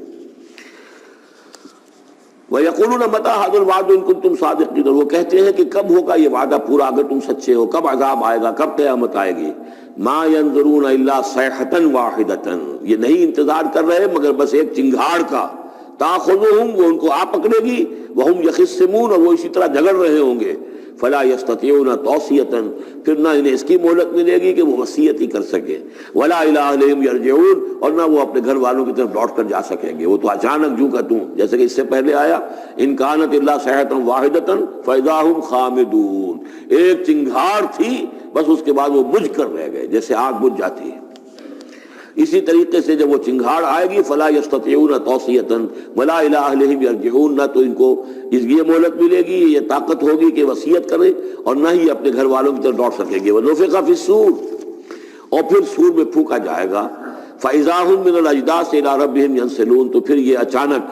وَيَقُولُونَ مَتَىٰ هَٰذَا الْوَعْدُ إِن كُنتُمْ صَادِقِينَ، وہ کہتے ہیں کہ کب ہوگا یہ وعدہ پورا اگر تم سچے ہو، کب عذاب آئے گا، کب قیامت آئے گی۔ مَا يَنظُرُونَ إِلَّا صَيْحَةً وَاحِدَةً، یہ نہیں انتظار کر رہے مگر بس ایک چنگھاڑ کا، تَأْخُذُهُمْ، وہ ان کو آ پکڑے گی، وَهُمْ يَخِصِّمُونَ، اور وہ اسی طرح جھگڑ رہے ہوں گے۔ فلا يستطيعون توصية، پھر نہ انہیں اس کی مہلت ملے گی کہ وہ وصیت ہی کر سکے، ولا الى اهلهم يرجعون، اور نہ وہ اپنے گھر والوں کی طرف لوٹ کر جا سکیں گے، وہ تو اچانک جو کا توں، جیسے کہ اس سے پہلے آیا ان كانت الا صيحة واحدة فاذا هم خامدون، ایک چنگھاڑ تھی بس اس کے بعد وہ بجھ کر رہ گئے جیسے آگ بجھ جاتی ہے۔ اسی طریقے سے جب وہ چنگھاڑ آئے گی فلا يستطيعون توصية ولا الى اهلهم يرجعون، نہ تو ان کو یہ مہلت ملے گی، یہ طاقت ہوگی کہ وصیت کریں، اور نہ ہی اپنے گھر والوں کی طرف لوٹ سکیں گے۔ وَنُفِخَ فِي الصُّورِ، اور پھر سور میں پھونکا جائے گا، فَإِذَا هُم مِّنَ الْأَجْدَاثِ إِلَىٰ رَبِّهِمْ يَنسِلُونَ، تو پھر یہ اچانک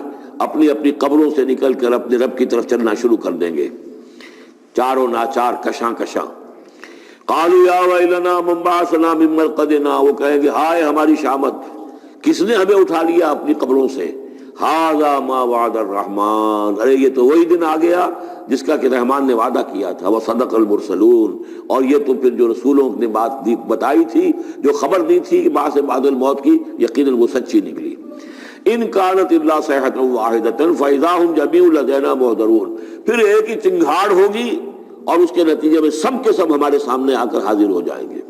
اپنی اپنی قبروں سے نکل کر اپنے رب کی طرف چلنا شروع کر دیں گے، چاروں ناچار، کشاں کشاں۔ قالوا یا ویلنا من بعثنا من مرقدنا، وہ کہیں گے ہائے ہماری شامت، کس نے ہمیں اٹھا لیا اپنی قبروں سے۔ ھذا ما وعد الرحمن، ارے یہ تو وہی دن آ گیا جس کا کہ رحمان نے وعدہ کیا تھا۔ وصدق المرسلون، اور یہ تو پھر جو رسولوں نے بات بتائی تھی، جو خبر دی تھی کہ بعث بعد الموت کی، یقیناً وہ سچی نکلی۔ ان كانت الا صيحة واحدة فاذا هم جميع لدينا محضرون، پھر ایک ہی چنگھاڑ ہوگی اور اس کے نتیجے میں سب کے سب ہمارے سامنے آ کر حاضر ہو جائیں گے۔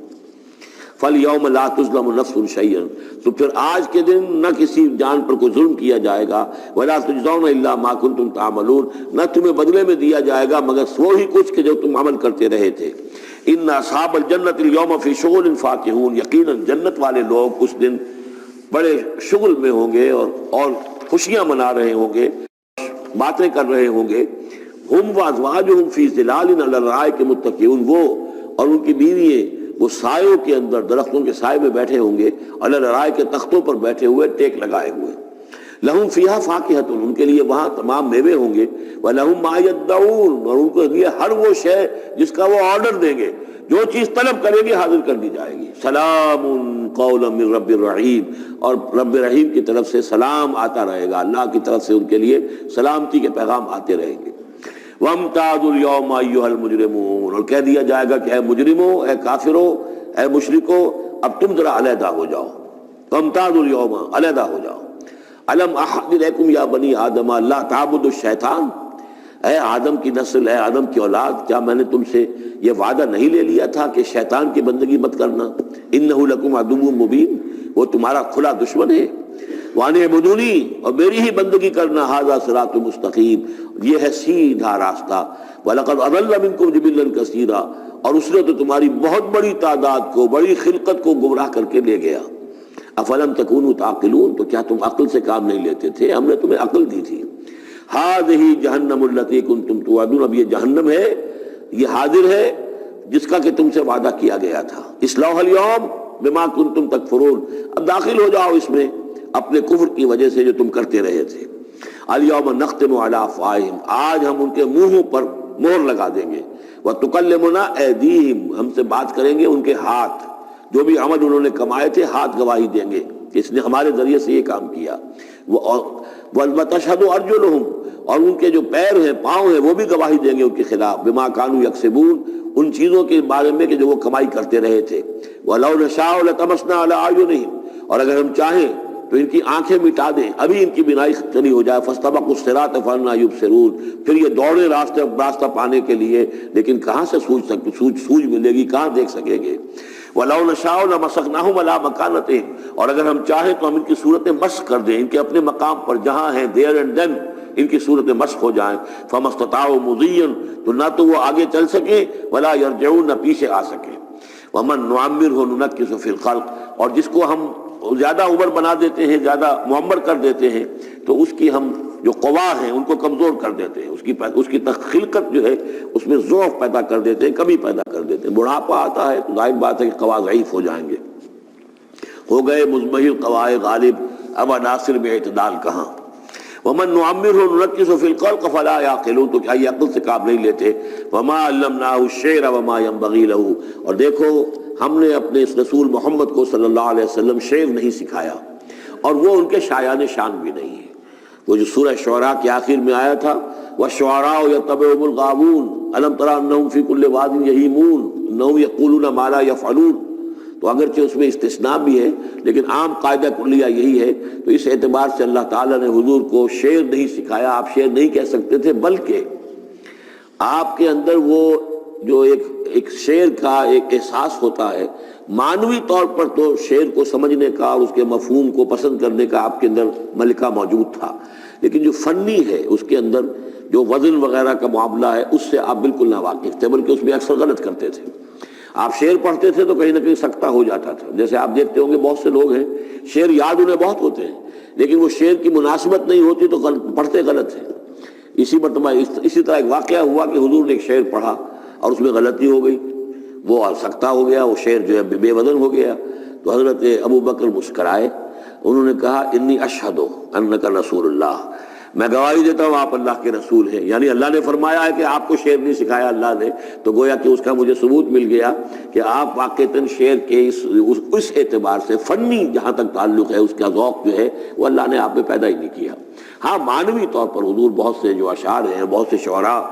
فَالْيَوْمَ لَا تُظْلَمُ نَفْسٌ شَيْئًا، تو پھر آج کے دن نہ کسی جان پر کوئی ظلم کیا جائے گا۔ وَلَا تُجْزَوْنَ إِلَّا مَا كُنتُمْ تَعْمَلُونَ، نہ تمہیں بدلے میں دیا جائے گا مگر وہی کچھ کہ جو تم عمل کرتے رہے تھے۔ إِنَّ أَصْحَابَ الْجَنَّةِ الْيَوْمَ فِي شُغُلٍ فَاكِهُونَ، یقیناً جنت والے لوگ اس دن بڑے شغل میں ہوں گے اور خوشیاں منا رہے ہوں گے، باتیں کر رہے ہوں گے۔ ہم وازواجہم فی ظلال علی الارائک متکئون، وہ اور ان کی بیوییں وہ سایوں کے اندر، درختوں کے سائے میں بیٹھے ہوں گے، علی الارائک کے تختوں پر بیٹھے ہوئے، ٹیک لگائے ہوئے۔ لہم فیہا فاکہۃ، ان کے لیے وہاں تمام میوے ہوں گے۔ ولہم ما یدعون، اور ان کے لیے ہر وہ شے جس کا وہ آرڈر دیں گے، جو چیز طلب کریں گے حاضر کر دی جائے گی۔ سلام قولا من رب الرحیم، اور رب رحیم کی طرف سے سلام آتا رہے گا، اللہ کی طرف سے ان کے لیے سلامتی کے پیغام آتے رہیں گے۔ وَامْتَازُوا الْيَوْمَ أَيُّهَا الْمُجْرِمُونَ، اور کہہ دیا جائے گا کہ اے مجرمو، اے کافرو، اے مشرکو، اب تم ذرا علیحدہ ہو جاؤ۔ وَامْتَازُوا الْيَوْمَ، علیحدہ ہو جاؤ۔ أَلَمْ أَعْهَدْ إِلَيْكُمْ يَا بَنِي آدَمَ أَلَّا تَعْبُدُوا الشَّيْطَانَ، اے آدم کی نسل، اے آدم کی اولاد، کیا میں نے تم سے یہ وعدہ نہیں لے لیا تھا کہ شیطان کی بندگی مت کرنا؟ إِنَّهُ لَكُمْ عَدُوٌّ مُبِينٌ، وہ تمہارا کھلا دشمن ہے۔ وَأَنِ اعْبُدُونِي، اور میری ہی بندگی کرنا، هَذَا صِرَاطٌ مُسْتَقِيمٌ، یہ ہے سیدھا راستہ۔ وَلَقَدْ أَضَلَّ مِنكُمْ جِبِلًّا كَثِيرًا، اور اس نے تو تمہاری بہت بڑی تعداد کو، بڑی خلقت کو گمراہ کر کے لے گیا۔ افلم تکونوا تعقلون، تو کیا تم عقل سے کام نہیں لیتے تھے؟ ہم نے تمہیں عقل دی تھی۔ هذه جہنم التي كنتم توعدون، اب یہ جہنم ہے، یہ حاضر ہے جس کا کہ تم سے وعدہ کیا گیا تھا۔ اصلوها اليوم بما كنتم تکفرون، اب داخل ہو جاؤ اس میں اپنے کفر کی وجہ سے جو تم کرتے رہے تھے۔ اليوم نختم على افواہہم، آج ہم ان کے منہوں پر مہر لگا دیں گے۔ وتکلمنا ایدیہم، ہم سے بات کریں گے ان کے ہاتھ، جو بھی عمل انہوں نے کمائے تھے ہاتھ گواہی دیں گے کہ اس نے ہمارے ذریعے سے یہ کام کیا۔ وَتَشْهَدُ أَرْجُلُهُمْ، اور ان کے جو پیر ہیں، پاؤں ہیں، وہ بھی گواہی دیں گے ان کے خلاف، بما كانوا يكسبون، ان چیزوں کے بارے میں کہ جو وہ کمائی کرتے رہے تھے۔ وَلَوْ نَشَاءُ لَطَمَسْنَا عَلَىٰ أَعْيُنِهِمْ، اور اگر ہم چاہیں تو ان کی آنکھیں مٹا دیں، ابھی ان کی بینائی چلی ہو جائے۔ فَاسْتَبَقُوا الصِّرَاطَ فَأَنَّىٰ يُبْصِرُونَ، پھر یہ دوڑے راستہ پانے کے لیے، لیکن کہاں سے سوجھ ملے گی، کہاں دیکھ سکیں گے۔ وَلَوْ نَشَاءُ لَمَسَخْنَاهُمْ عَلَىٰ مَكَانَتِهِمْ، اور اگر ہم چاہیں تو ہم ان کی صورتیں مسخ کر دیں، ان کے اپنے مقام پر جہاں ہیں، دیر اینڈ دین ان کی صورتیں مسخ ہو جائیں۔ فَمَا اسْتَطَاعُوا مُضِيًّا، تو نہ تو وہ آگے چل سکیں، وَلَا يَرْجِعُونَ، نہ پیچھے آ سکیں۔ وَمَن نُعَمِّرْهُ نُنَكِّسُ فِي الْخَلْقِ، اور جس کو ہم زیادہ عمر بنا دیتے ہیں، زیادہ معمر کر دیتے ہیں، تو اس کی ہم جو قوا ہیں ان کو کمزور کر دیتے ہیں، اس کی خلقت جو ہے اس میں ضعف پیدا کر دیتے ہیں، کمی پیدا کر دیتے ہیں۔ بڑھاپا آتا ہے تو ظاہر بات ہے کہ قوا ضعیف ہو جائیں گے، ہو گئے مزمحل قوائے غالب، اب عناصر میں اعتدال کہاں۔ وَمَن نُعَمِّرْهُ نُنَكِّسُ فِي الْخَلْقِ فَلَا يَعْقِلُونَ، تو کیا یہ عقل سے کام نہیں لیتے۔ وَمَا عَلَّمْنَاهُ الشِّعْرَ وَمَا يَنبَغِي لَهُ، اور دیکھو ہم نے اپنے اس رسول محمد کو صلی اللہ علیہ وسلم شعر نہیں سکھایا، اور وہ ان کے شایان شان بھی نہیں ہے۔ وہ جو سورہ شعراء کے آخر میں آیا تھا، وَالشُّعَرَاءُ يَتَّبِعُهُمُ الْغَاوُونَ أَلَمْ تَرَ أَنَّهُمْ فِي كُلِّ وَادٍ يَهِيمُونَ إِنَّهُمْ يَقُولُونَ مَا لَا يَفْعَلُونَ، تو اگرچہ اس میں استثناء بھی ہے لیکن عام قاعدہ کلیہ یہی ہے۔ تو اس اعتبار سے اللہ تعالیٰ نے حضور کو شعر نہیں سکھایا، آپ شعر نہیں کہہ سکتے تھے، بلکہ آپ کے اندر وہ جو ایک شعر کا ایک احساس ہوتا ہے، معنوی طور پر تو شعر کو سمجھنے کا اور اس کے مفہوم کو پسند کرنے کا آپ کے اندر ملکہ موجود تھا، لیکن جو فنی ہے اس کے اندر جو وزن وغیرہ کا معاملہ ہے اس سے آپ بالکل ناواقف تھے، بلکہ اس میں اکثر غلط کرتے تھے۔ آپ شعر پڑھتے تھے تو کہیں نہ کہیں سکتہ ہو جاتا تھا، جیسے آپ دیکھتے ہوں گے بہت سے لوگ ہیں شعر یاد انہیں بہت ہوتے ہیں، لیکن وہ شعر کی مناسبت نہیں ہوتی تو پڑھتے غلط ہیں۔ اسی مرتبہ اسی طرح ایک واقعہ ہوا کہ حضور نے ایک شعر پڑھا اور اس میں غلطی ہو گئی، وہ سکتہ ہو گیا، وہ شعر جو ہے بے وزن ہو گیا۔ تو حضرت ابو بکر مسکرائے، انہوں نے کہا انی اشہد انک رسول اللہ، میں گواہی دیتا ہوں آپ اللہ کے رسول ہیں، یعنی اللہ نے فرمایا ہے کہ آپ کو شعر نہیں سکھایا اللہ نے، تو گویا کہ اس کا مجھے ثبوت مل گیا کہ آپ واقعتاً شعر کے اس اعتبار سے فنی جہاں تک تعلق ہے اس کا ذوق جو ہے وہ اللہ نے آپ میں پیدا ہی نہیں کیا۔ ہاں معنوی طور پر حضور بہت سے جو اشعار ہیں، بہت سے شعراء،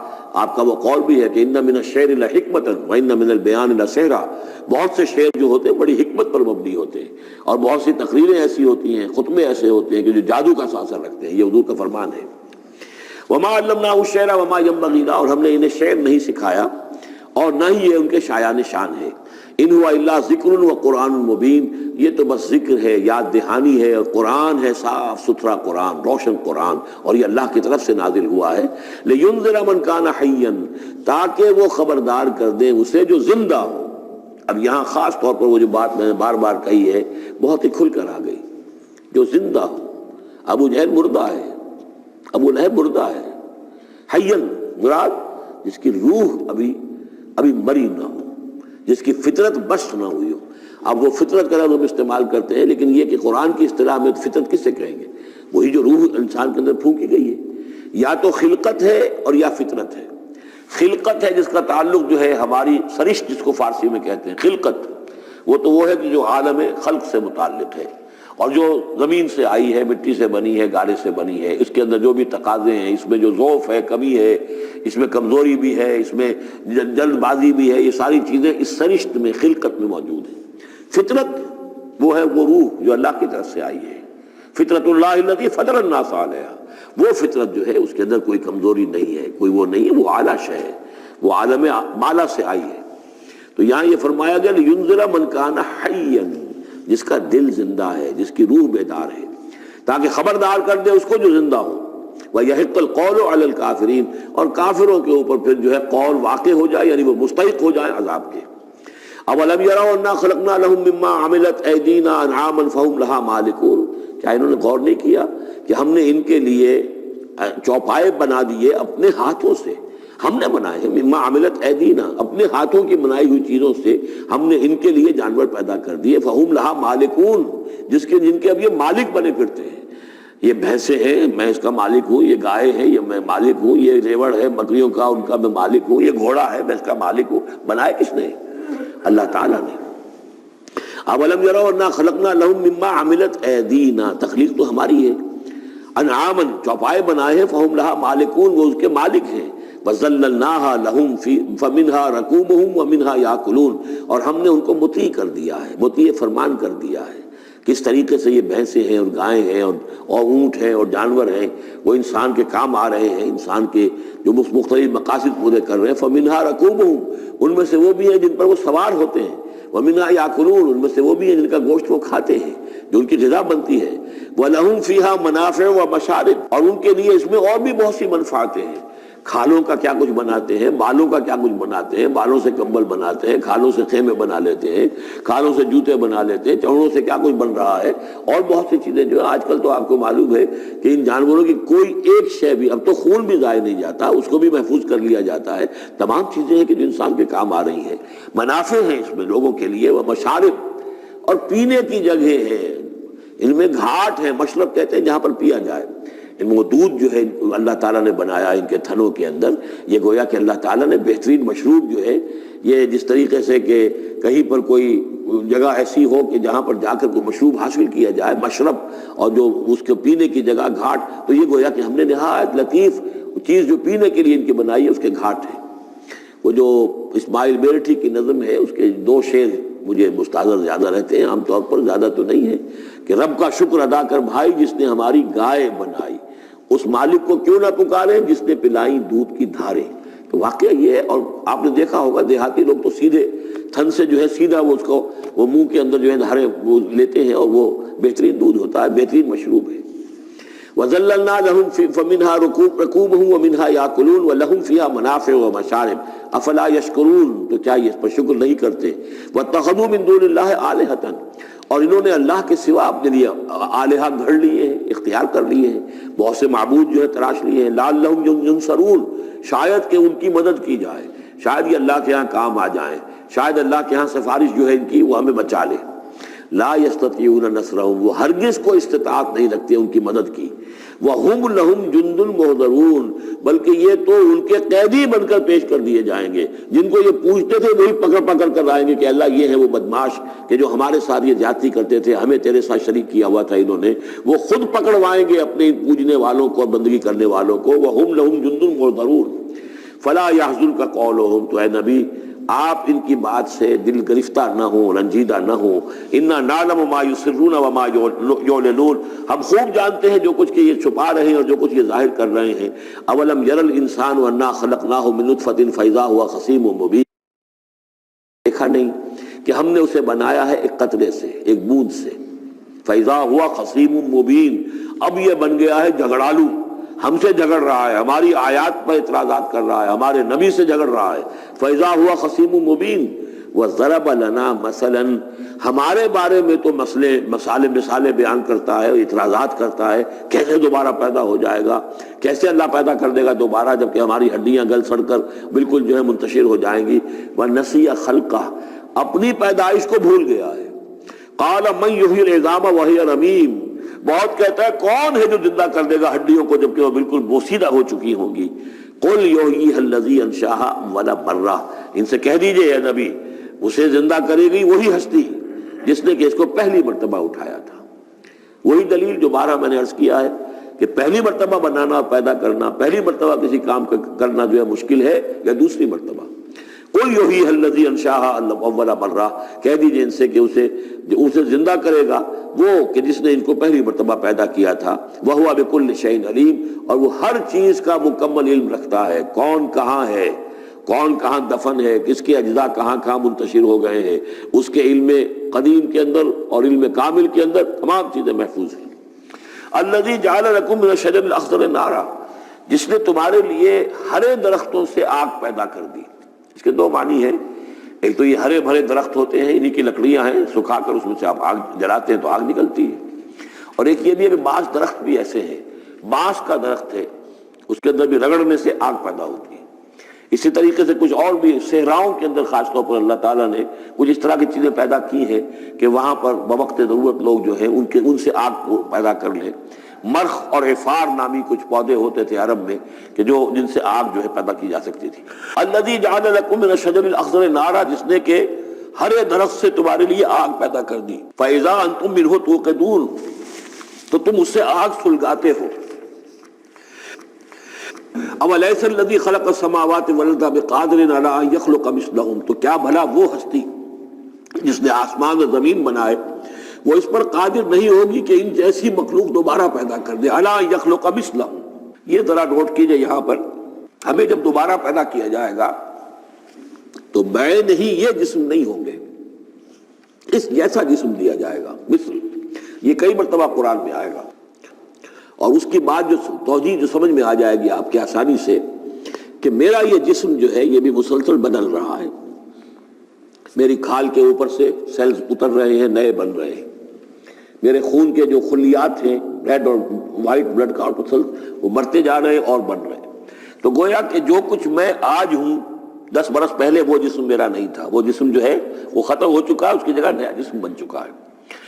آپ کا وہ قول بھی ہے کہ ان من الشعر لحکمۃ وان من البیان لسحرا، بہت سے شعر جو ہوتے ہیں بڑی حکمت پر مبنی ہوتے ہیں، اور بہت سی تقریریں ایسی ہوتی ہیں، خطبے ایسے ہوتے ہیں کہ جو جادو کا اثر رکھتے ہیں، یہ حضور کا فرمان ہے۔ وما علمناه الشعر وما ينبغي له، اور ہم نے انہیں شعر نہیں سکھایا اور نہ ہی یہ ان کے شایان شان ہے۔ ان ہوا الا ذکر و قرآن مبین، یہ تو بس ذکر ہے، یاد دہانی ہے، اور قرآن ہے، صاف ستھرا قرآن، روشن قرآن، اور یہ اللہ کی طرف سے نازل ہوا ہے۔ لینذر من کان حیا، تاکہ وہ خبردار کر دیں اسے جو زندہ ہو۔ اب یہاں خاص طور پر وہ جو بات میں نے بار بار کہی ہے بہت ہی کھل کر آ گئی، جو زندہ ہو۔ ابو جہل مردہ ہے، ابو لہب مردہ ہے، حیاً مراد جس کی روح ابھی مری نہ ہو، جس کی فطرت بشت نہ ہوئی ہو۔ اب وہ فطرت کا لفظ ہم استعمال کرتے ہیں، لیکن یہ کہ قرآن کی اصطلاح میں فطرت کس سے کہیں گے؟ وہی جو روح انسان کے اندر پھونکی گئی ہے، یا تو خلقت ہے اور یا فطرت ہے۔ خلقت ہے جس کا تعلق جو ہے ہماری سرشت، جس کو فارسی میں کہتے ہیں خلقت، وہ تو وہ ہے کہ جو عالم خلق سے متعلق ہے، اور جو زمین سے آئی ہے، مٹی سے بنی ہے، گارے سے بنی ہے، اس کے اندر جو بھی تقاضے ہیں، اس میں جو ضعف ہے، کمی ہے، اس میں کمزوری بھی ہے، اس میں جلد بازی بھی ہے، یہ ساری چیزیں اس سرشت میں، خلقت میں موجود ہیں۔ فطرت وہ ہے وہ روح جو اللہ کی طرف سے آئی ہے، فطرت اللہ التی فطر الناس علیہا، وہ فطرت جو ہے اس کے اندر کوئی کمزوری نہیں ہے، کوئی وہ نہیں ہے، وہ اعلیٰ شے ہے، وہ عالم بالا سے آئی ہے۔ تو یہاں یہ فرمایا گیا لِيُنذِرَ مَنْ كَانَ حَيًّا، جس کا دل زندہ ہے، جس کی روح بیدار ہے، تاکہ خبردار کر دے اس کو جو زندہ ہو۔ وَيَحِقَّ الْقَوْلُ عَلَى الْكَافِرِينَ، اور کافروں کے اوپر پھر جو ہے قول واقع ہو جائے، یعنی وہ مستحق ہو جائے عذاب کے۔ اَوَلَمْ يَرَوْا أَنَّا خَلَقْنَا لَهُم مِّمَّا عَمِلَتْ أَيْدِينَا أَنْعَامًا فَهُمْ لَهَا مَالِكُونَ، کیا انہوں نے غور نہیں کیا کہ ہم نے ان کے لیے چوپائے بنا دیے اپنے ہاتھوں سے، ہم نے بنائے ہیں، مما عملت ایدینا، اپنے ہاتھوں کی بنائی ہوئی چیزوں سے ہم نے ان کے لیے جانور پیدا کر دیے، فہم لہا مالکون، جن کے اب یہ مالک بنے پھرتے ہیں۔ یہ بھینسیں ہیں، میں اس کا مالک ہوں، یہ گائے ہیں، یہ میں مالک ہوں، یہ ریوڑ ہے بکریوں کا، ان کا میں مالک ہوں، یہ گھوڑا ہے، میں اس کا مالک ہوں۔ بنائے کس نے؟ اللہ تعالیٰ نے۔ اولم یروا انا خلقنا لهم مما عملت ایدینا، تخلیق تو ہماری ہے، انعامن، چوپائے بنائے ہیں، فہم لہا مالکون، وہ اس کے مالک ہیں، وَذَلَّلْنَاهَا لَهُمْ فَمِنْهَا رَكُوبُهُمْ وَمِنْهَا يَأْكُلُونَ، اور ہم نے ان کو مطیع کر دیا ہے، مطیع فرمان کر دیا ہے۔ کس طریقے سے یہ بھینسیں ہیں اور گائیں ہیں اور اونٹ ہیں اور جانور ہیں، وہ انسان کے کام آ رہے ہیں، انسان کے جو مختلف مقاصد پورے کر رہے ہیں۔ فَمِنْهَا رَكُوبُهُمْ، ان میں سے وہ بھی ہیں جن پر وہ سوار ہوتے ہیں، وَمِنْهَا يَأْكُلُونَ، ان میں سے وہ بھی ہیں جن کا گوشت وہ کھاتے ہیں، جو ان کی غذا بنتی ہے۔ وَلَهُمْ فِيهَا مَنَافِعُ وَمَشَارِبُ، اور ان کے لیے اس میں اور بھی بہت سی منفعتیں ہیں۔ کھالوں کا کیا کچھ بناتے ہیں، بالوں کا کیا کچھ بناتے ہیں، بالوں سے کمبل بناتے ہیں، کھالوں سے خیمے بنا لیتے ہیں، کھالوں سے جوتے بنا لیتے ہیں، چمڑوں سے کیا کچھ بن رہا ہے، اور بہت سی چیزیں جو آج کل تو آپ کو معلوم ہے کہ ان جانوروں کی کوئی ایک شے بھی، اب تو خون بھی ضائع نہیں جاتا، اس کو بھی محفوظ کر لیا جاتا ہے، تمام چیزیں ہیں کہ جو انسان کے کام آ رہی ہیں، منافع ہیں اس میں لوگوں کے لیے، وہ مشارب، اور پینے کی جگہ ہے، ان میں گھاٹ ہے، مشرب کہتے ہیں جہاں پر پیا جائے۔ ان وہ دودھ جو ہے اللہ تعالیٰ نے بنایا ان کے تھنوں کے اندر، یہ گویا کہ اللہ تعالیٰ نے بہترین مشروب جو ہے، یہ جس طریقے سے کہ کہیں پر کوئی جگہ ایسی ہو کہ جہاں پر جا کر کوئی مشروب حاصل کیا جائے، مشرب، اور جو اس کے پینے کی جگہ گھاٹ، تو یہ گویا کہ ہم نے نہایت لطیف چیز جو پینے کے لیے ان کی بنائی ہے، اس کے گھاٹ ہے۔ وہ جو اسماعیل بیرٹھی کی نظم ہے، اس کے دو شعر مجھے مستحضر زیادہ رہتے ہیں، عام طور پر زیادہ تو نہیں ہے، کہ رب کا شکر ادا کر بھائی جس نے ہماری گائے بنائی، اس مالک کو کیوں نہ پکارے جس نے پلائیں دودھ کی دھاریں۔ تو واقعہ یہ ہے، اور آپ نے دیکھا ہوگا دیہاتی لوگ تو سیدھے تھن سے جو ہے سیدھا وہ اس کو وہ منہ کے اندر جو ہے دھاریں وہ لیتے ہیں، اور وہ بہترین دودھ ہوتا ہے، بہترین مشروب ہے۔ وَذَلَّلْنَا لَهُمْ فَمِنْهَا رَكُوبُهُمْ وَمِنْهَا يَأْكُلُونَ وَلَهُمْ فِيهَا مَنَافِعُ وَمَشَارِبُ أَفَلَا يَشْكُرُونَ، تو کیا یہ اس پر شکر نہیں کرتے؟ وَاتَّخَذُوا مِن دُونِ اللَّهِ آلِهَةً، اور انہوں نے اللہ کے سوا اپنے لیے آلہہ گھڑ لیے ہیں، اختیار کر لیے ہیں، بہت سے معبود جو ہے تراش لیے ہیں، لَعَلَّهُمْ يُنصَرُونَ، شاید کہ ان کی مدد کی جائے، شاید یہ اللہ کے ہاں کام آ جائیں، شاید اللہ کے ہاں سفارش جو ہے ان کی وہ ہمیں بچا لے۔ لا یستطیعون نصرہم، وہ ہرگز کو استطاعت نہیں رکھتے ان کی مدد کی۔ وہم لہم جند محضرون، بلکہ یہ تو ان کے قیدی بن کر پیش کر دیے جائیں گے، جن کو یہ پوچھتے تھے وہی پکڑ پکڑ کر لائیں گے کہ اللہ یہ ہے وہ بدماش کہ جو ہمارے ساتھ یہ زیادتی کرتے تھے، ہمیں تیرے ساتھ شریک کیا ہوا تھا انہوں نے، وہ خود پکڑوائیں گے اپنے پوجنے والوں کو اور بندگی کرنے والوں کو۔ وہم لہم جند محضرون فلا یحزنک قولہم، تو اے نبی آپ ان کی بات سے دل گرفتار نہ ہوں، رنجیدہ نہ ہوں۔ انا نعلم ما یسرون وما یعلنون، ہم خوب جانتے ہیں جو کچھ کہ یہ چھپا رہے ہیں اور جو کچھ یہ ظاہر کر رہے ہیں۔ اولم یر الانسان انا خلقناہ من نطفۃ فاذا هو خصیم مبین، دیکھا نہیں کہ ہم نے اسے بنایا ہے ایک قطرے سے، ایک بوند سے، فاذا هو خصیم مبین، اب یہ بن گیا ہے جھگڑالو، ہم سے جھگڑ رہا ہے، ہماری آیات پر اعتراضات کر رہا ہے، ہمارے نبی سے جھگڑ رہا ہے۔ فَإِذَا هُوَ خَصِيمٌ مُّبِينٌ وَضَرَبَ لَنَا مَثَلًا، ہمارے بارے میں تو مثالیں بیان کرتا ہے، اعتراضات کرتا ہے، کیسے دوبارہ پیدا ہو جائے گا، کیسے اللہ پیدا کر دے گا دوبارہ جبکہ ہماری ہڈیاں گل سڑ کر بالکل جو ہے منتشر ہو جائیں گی۔ وَنَسِيَ خَلْقَهُ، اپنی پیدائش کو بھول گیا ہے۔ قَالَ مَن يُحْيِي الْعِظَامَ وَهِيَ رَمِيمٌ، بہت کہتا ہے کون ہے جو زندہ کر دے گا ہڈیوں کو جبکہ وہ بالکل بوسیدہ ہو چکی ہوں گی۔ قل یحییھا الذی انشأھا اول مرہ، ان سے کہہ دیجئے اے نبی اسے زندہ کرے گی وہی ہستی جس نے کہ اس کو پہلی مرتبہ اٹھایا تھا۔ وہی دلیل جو بارہ میں نے عرض کیا ہے کہ پہلی مرتبہ بنانا اور پیدا کرنا، پہلی مرتبہ کسی کام کرنا جو ہے مشکل ہے یا دوسری مرتبہ۔ قل یحییھا الذی انشأھا اول مرہ، کہہ دیجیے ان سے کہ اسے زندہ کرے گا وہ کہ جس نے ان کو پہلی مرتبہ پیدا کیا تھا، وہو بکل شیء علیم، اور وہ ہر چیز کا مکمل علم رکھتا ہے، کون کہاں ہے، کون کہاں دفن ہے، کس کے اجزاء کہاں کہاں منتشر ہو گئے ہیں، اس کے علم قدیم کے اندر اور علم کامل کے اندر تمام چیزیں محفوظ ہیں۔ الذی جعل لکم من الشجر الاخضر نارا، جس نے تمہارے لیے ہرے درختوں سے آگ پیدا کر دی۔ اس کے دو معنی ہیں، ایک تو یہ ہرے بھرے درخت ہوتے ہیں، انہی کی لکڑیاں ہیں، سکھا کر اس میں سے آپ آگ جلاتے ہیں تو آگ نکلتی ہے، اور ایک یہ بھی ہے کہ بعض درخت بھی ایسے ہیں، بانس کا درخت ہے، اس کے اندر بھی رگڑنے سے آگ پیدا ہوتی ہے۔ اسی طریقے سے کچھ اور بھی صحراؤں کے اندر خاص طور پر اللہ تعالیٰ نے کچھ اس طرح کی چیزیں پیدا کی ہیں کہ وہاں پر بوقت ضرورت لوگ جو ہیں ان سے آگ کو پیدا کر لیں۔ مرخ اور عفار نامی کچھ پودے ہوتے تھے عرب میں کہ جن سے آگ جو ہے پیدا کی جا سکتی تھی۔ الذی جعل لکم من الشجر الاخضر نارا، جس نے کہ ہرے درخت سے تمہارے لیے آگ پیدا کر دی۔ فاذا انتم منہ توقدون، تو تم اس سے آگ سلگاتے ہو۔ اولیس الذی خلق السماوات والارض بقادر علی ان یخلق مثلہم، تو کیا بھلا وہ ہستی جس نے آسمان اور زمین بنائے وہ اس پر قادر نہیں ہوگی کہ ان جیسی مخلوق دوبارہ پیدا کر دے، علی ان یخلق مثلہم۔ یہ ذرا نوٹ کیجئے، یہاں پر ہمیں جب دوبارہ پیدا کیا جائے گا تو میں نہیں، یہ جسم نہیں ہوں گے، اس جیسا جسم دیا جائے گا، مثل، یہ کئی مرتبہ قرآن میں آئے گا، اور اس کی بات جو توجیہ جو سمجھ میں آ جائے گی آپ کے آسانی سے کہ میرا یہ جسم جو ہے یہ بھی مسلسل بدل رہا ہے، میری کھال کے اوپر سے سیلز اتر رہے ہیں، نئے بن رہے ہیں، میرے خون کے جو خلیات ہیں ریڈ اور وائٹ بلڈ کارپسل وہ مرتے جا رہے ہیں اور بن رہے ہیں۔ تو گویا کہ جو کچھ میں آج ہوں 10 برس پہلے وہ جسم میرا نہیں تھا، وہ جسم جو ہے وہ ختم ہو چکا ہے، اس کی جگہ نیا جسم بن چکا ہے،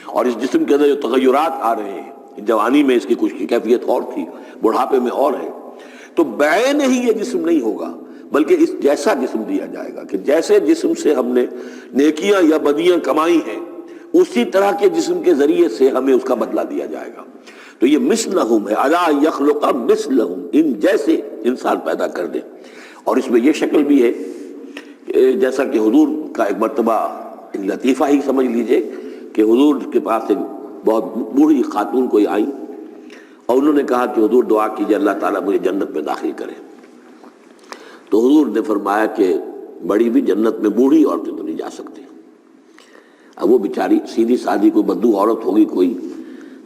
اور اس جسم کے اندر جو تغیرات آ رہے ہیں، جوانی میں اس کی کچھ کیفیت اور تھی، بڑھاپے میں اور ہے، تو بعین ہی یہ جسم نہیں ہوگا بلکہ اس جیسا جسم دیا جائے گا کہ جیسے جسم سے ہم نے نیکیاں یا بدیاں کمائی ہیں اسی طرح کے جسم کے ذریعے سے ہمیں اس کا بدلہ دیا جائے گا۔ تو یہ مثلہم ہے، الی یخلق مثلہم، ان جیسے انسان پیدا کر دے۔ اور اس میں یہ شکل بھی ہے جیسا کہ حضور کا ایک مرتبہ لطیفہ ہی سمجھ لیجئے کہ حضور کے پاس ایک بہت بوڑھی خاتون کوئی آئی اور انہوں نے کہا کہ حضور دعا کیجئے اللہ تعالیٰ مجھے جنت میں داخل کرے۔ تو حضور نے فرمایا کہ بڑی بھی جنت میں بوڑھی عورتیں تو نہیں جا سکتی۔ اب وہ بیچاری سیدھی سادھی کوئی بدو عورت ہوگی کوئی،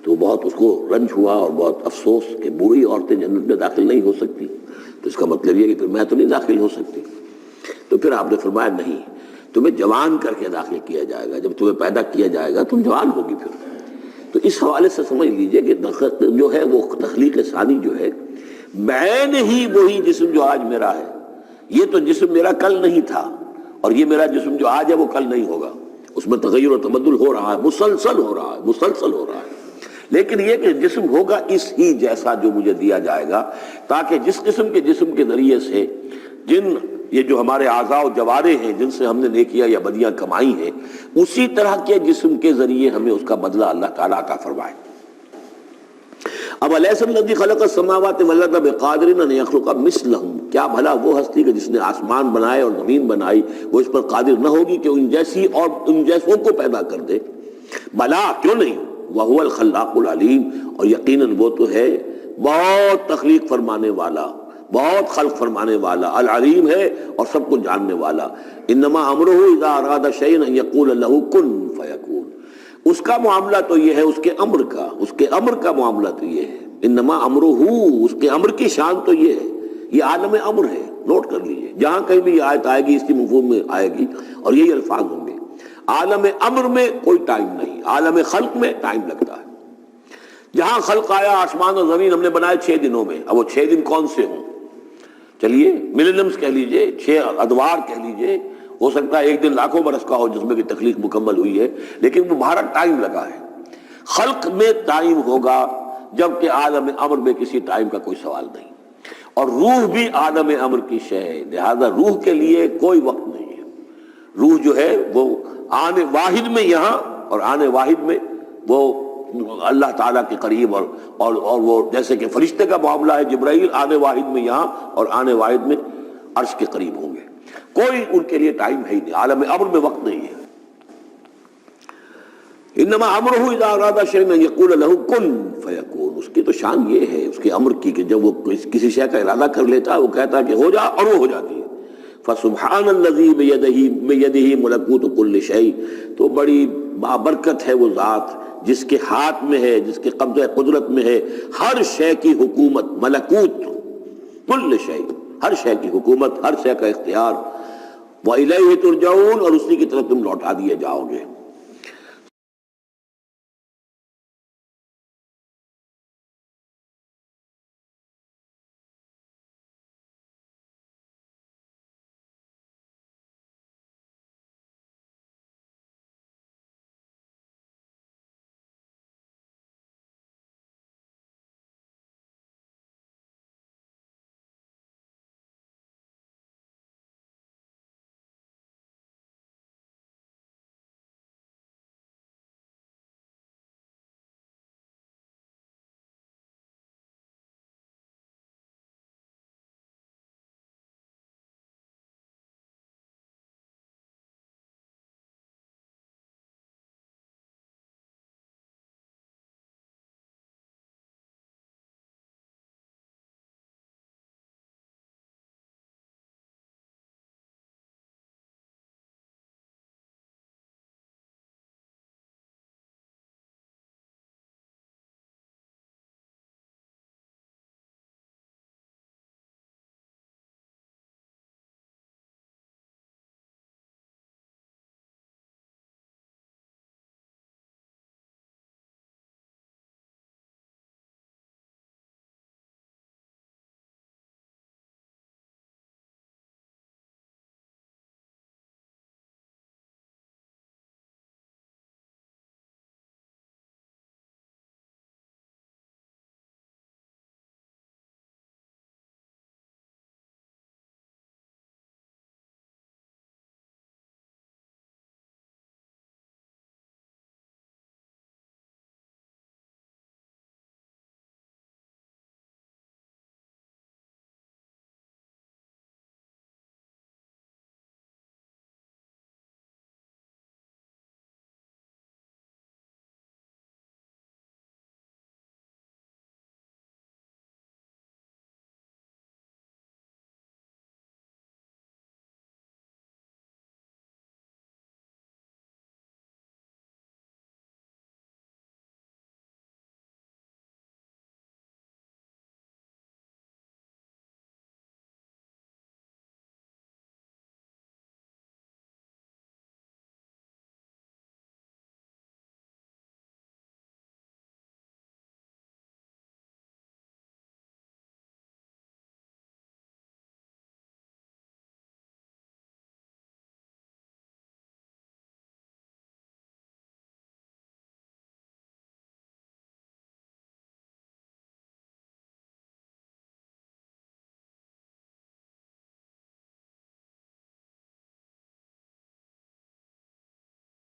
تو بہت اس کو رنج ہوا اور بہت افسوس کہ بوڑھی عورتیں جنت میں داخل نہیں ہو سکتی، تو اس کا مطلب یہ کہ پھر میں تو نہیں داخل ہو سکتی۔ تو پھر آپ نے فرمایا نہیں، تمہیں جوان کر کے داخل کیا جائے گا، جب تمہیں پیدا کیا جائے گا تم جوان ہوگی پھر۔ تو اس حوالے سے سمجھ لیجئے کہ جو ہے وہ تخلیق ثانی جو ہے بعین ہی وہی جسم جو آج میرا ہے، یہ تو جسم میرا کل نہیں تھا، اور یہ میرا جسم جو آج ہے وہ کل نہیں ہوگا، اس میں تغیر و تبدل ہو رہا ہے، مسلسل ہو رہا ہے، مسلسل ہو رہا ہے، لیکن یہ کہ جسم ہوگا اس ہی جیسا جو مجھے دیا جائے گا، تاکہ جس قسم کے جسم کے ذریعے سے یہ جو ہمارے اعضاء و جوارے ہیں جن سے ہم نے نیکیاں یا بدیاں کمائی ہیں، اسی طرح کے جسم کے ذریعے ہمیں اس کا بدلہ اللہ تعالیٰ عطا فرمائے۔ اب الیس الذی خلق السماوات والارض بقادر ان یخلق مثلہم، کیا بھلا وہ ہستی کہ جس نے آسمان بنائے اور زمین بنائی وہ اس پر قادر نہ ہوگی کہ ان جیسی اور ان جیسوں کو پیدا کر دے؟ بلا، کیوں نہیں، وہو الخلاق العلیم، اور یقیناً وہ تو ہے بہت تخلیق فرمانے والا، بہت خلق فرمانے والا، العلیم ہے اور سب کو جاننے والا۔ انما امرہ اذا اراد شیئا ان یقول له کن فیکون، اس کا معاملہ تو یہ ہے، اس کے امر کا معاملہ تو یہ ہے، انما امرہ، اس کے امر کی شان تو یہ ہے، یہ عالم امر ہے، نوٹ کر لیجئے، جہاں کہیں بھی یہ آیت آئے گی اس کی مفہوم میں آئے گی اور یہی الفاظ ہوں گے۔ عالم امر میں کوئی ٹائم نہیں، عالم خلق میں ٹائم لگتا ہے۔ جہاں خلق آیا، آسمان اور زمین ہم نے بنائے 6 دنوں میں، اب وہ 6 دن کون سے ہوں؟ چلیے ملینمز کہہ لیجئے، 6 ادوار کہہ لیجئے، ہو سکتا ہے ایک دن لاکھوں برس کا ہو جس میں کہ تخلیق مکمل ہوئی ہے، لیکن وہ بھارا ٹائم لگا ہے۔ خلق میں ٹائم ہوگا جبکہ عالم امر میں کسی ٹائم کا کوئی سوال نہیں، اور روح بھی عالم امر کی شے ہے، لہذا روح کے لیے کوئی وقت نہیں ہے، روح جو ہے وہ آنے واحد میں یہاں اور آنے واحد میں وہ اللہ تعالیٰ کے قریب، اور وہ جیسے کہ فرشتے کا معاملہ ہے، جبرائیل آنے واحد میں یہاں اور آنے واحد میں عرش کے قریب ہوں گے. کوئی ان کے لیے ٹائم ہے ہی نہیں، عالم امر میں وقت نہیں ہے. انما امرہ اذا اراد شیئا ان یقول له کن فیکون. اس کی تو شان یہ ہے اس کے امر کی کہ جب وہ کسی شے کا ارادہ کر لیتا ہے وہ کہتا ہے کہ ہو جا اور وہ ہو جاتی ہے. فسبحان الذی بیدہ ملکوت کل شیء. تو بڑی بابرکت ہے وہ ذات جس کے ہاتھ میں ہے، جس کے قبضہ قدرت میں ہے ہر شے کی حکومت، ملکوت کل شیء، ہر شے کی حکومت، ہر شے کا اختیار. وَإِلَيْهِ تُرْجَعُونَ. اور اسی کی طرف تم لوٹا دیے جاؤ گے.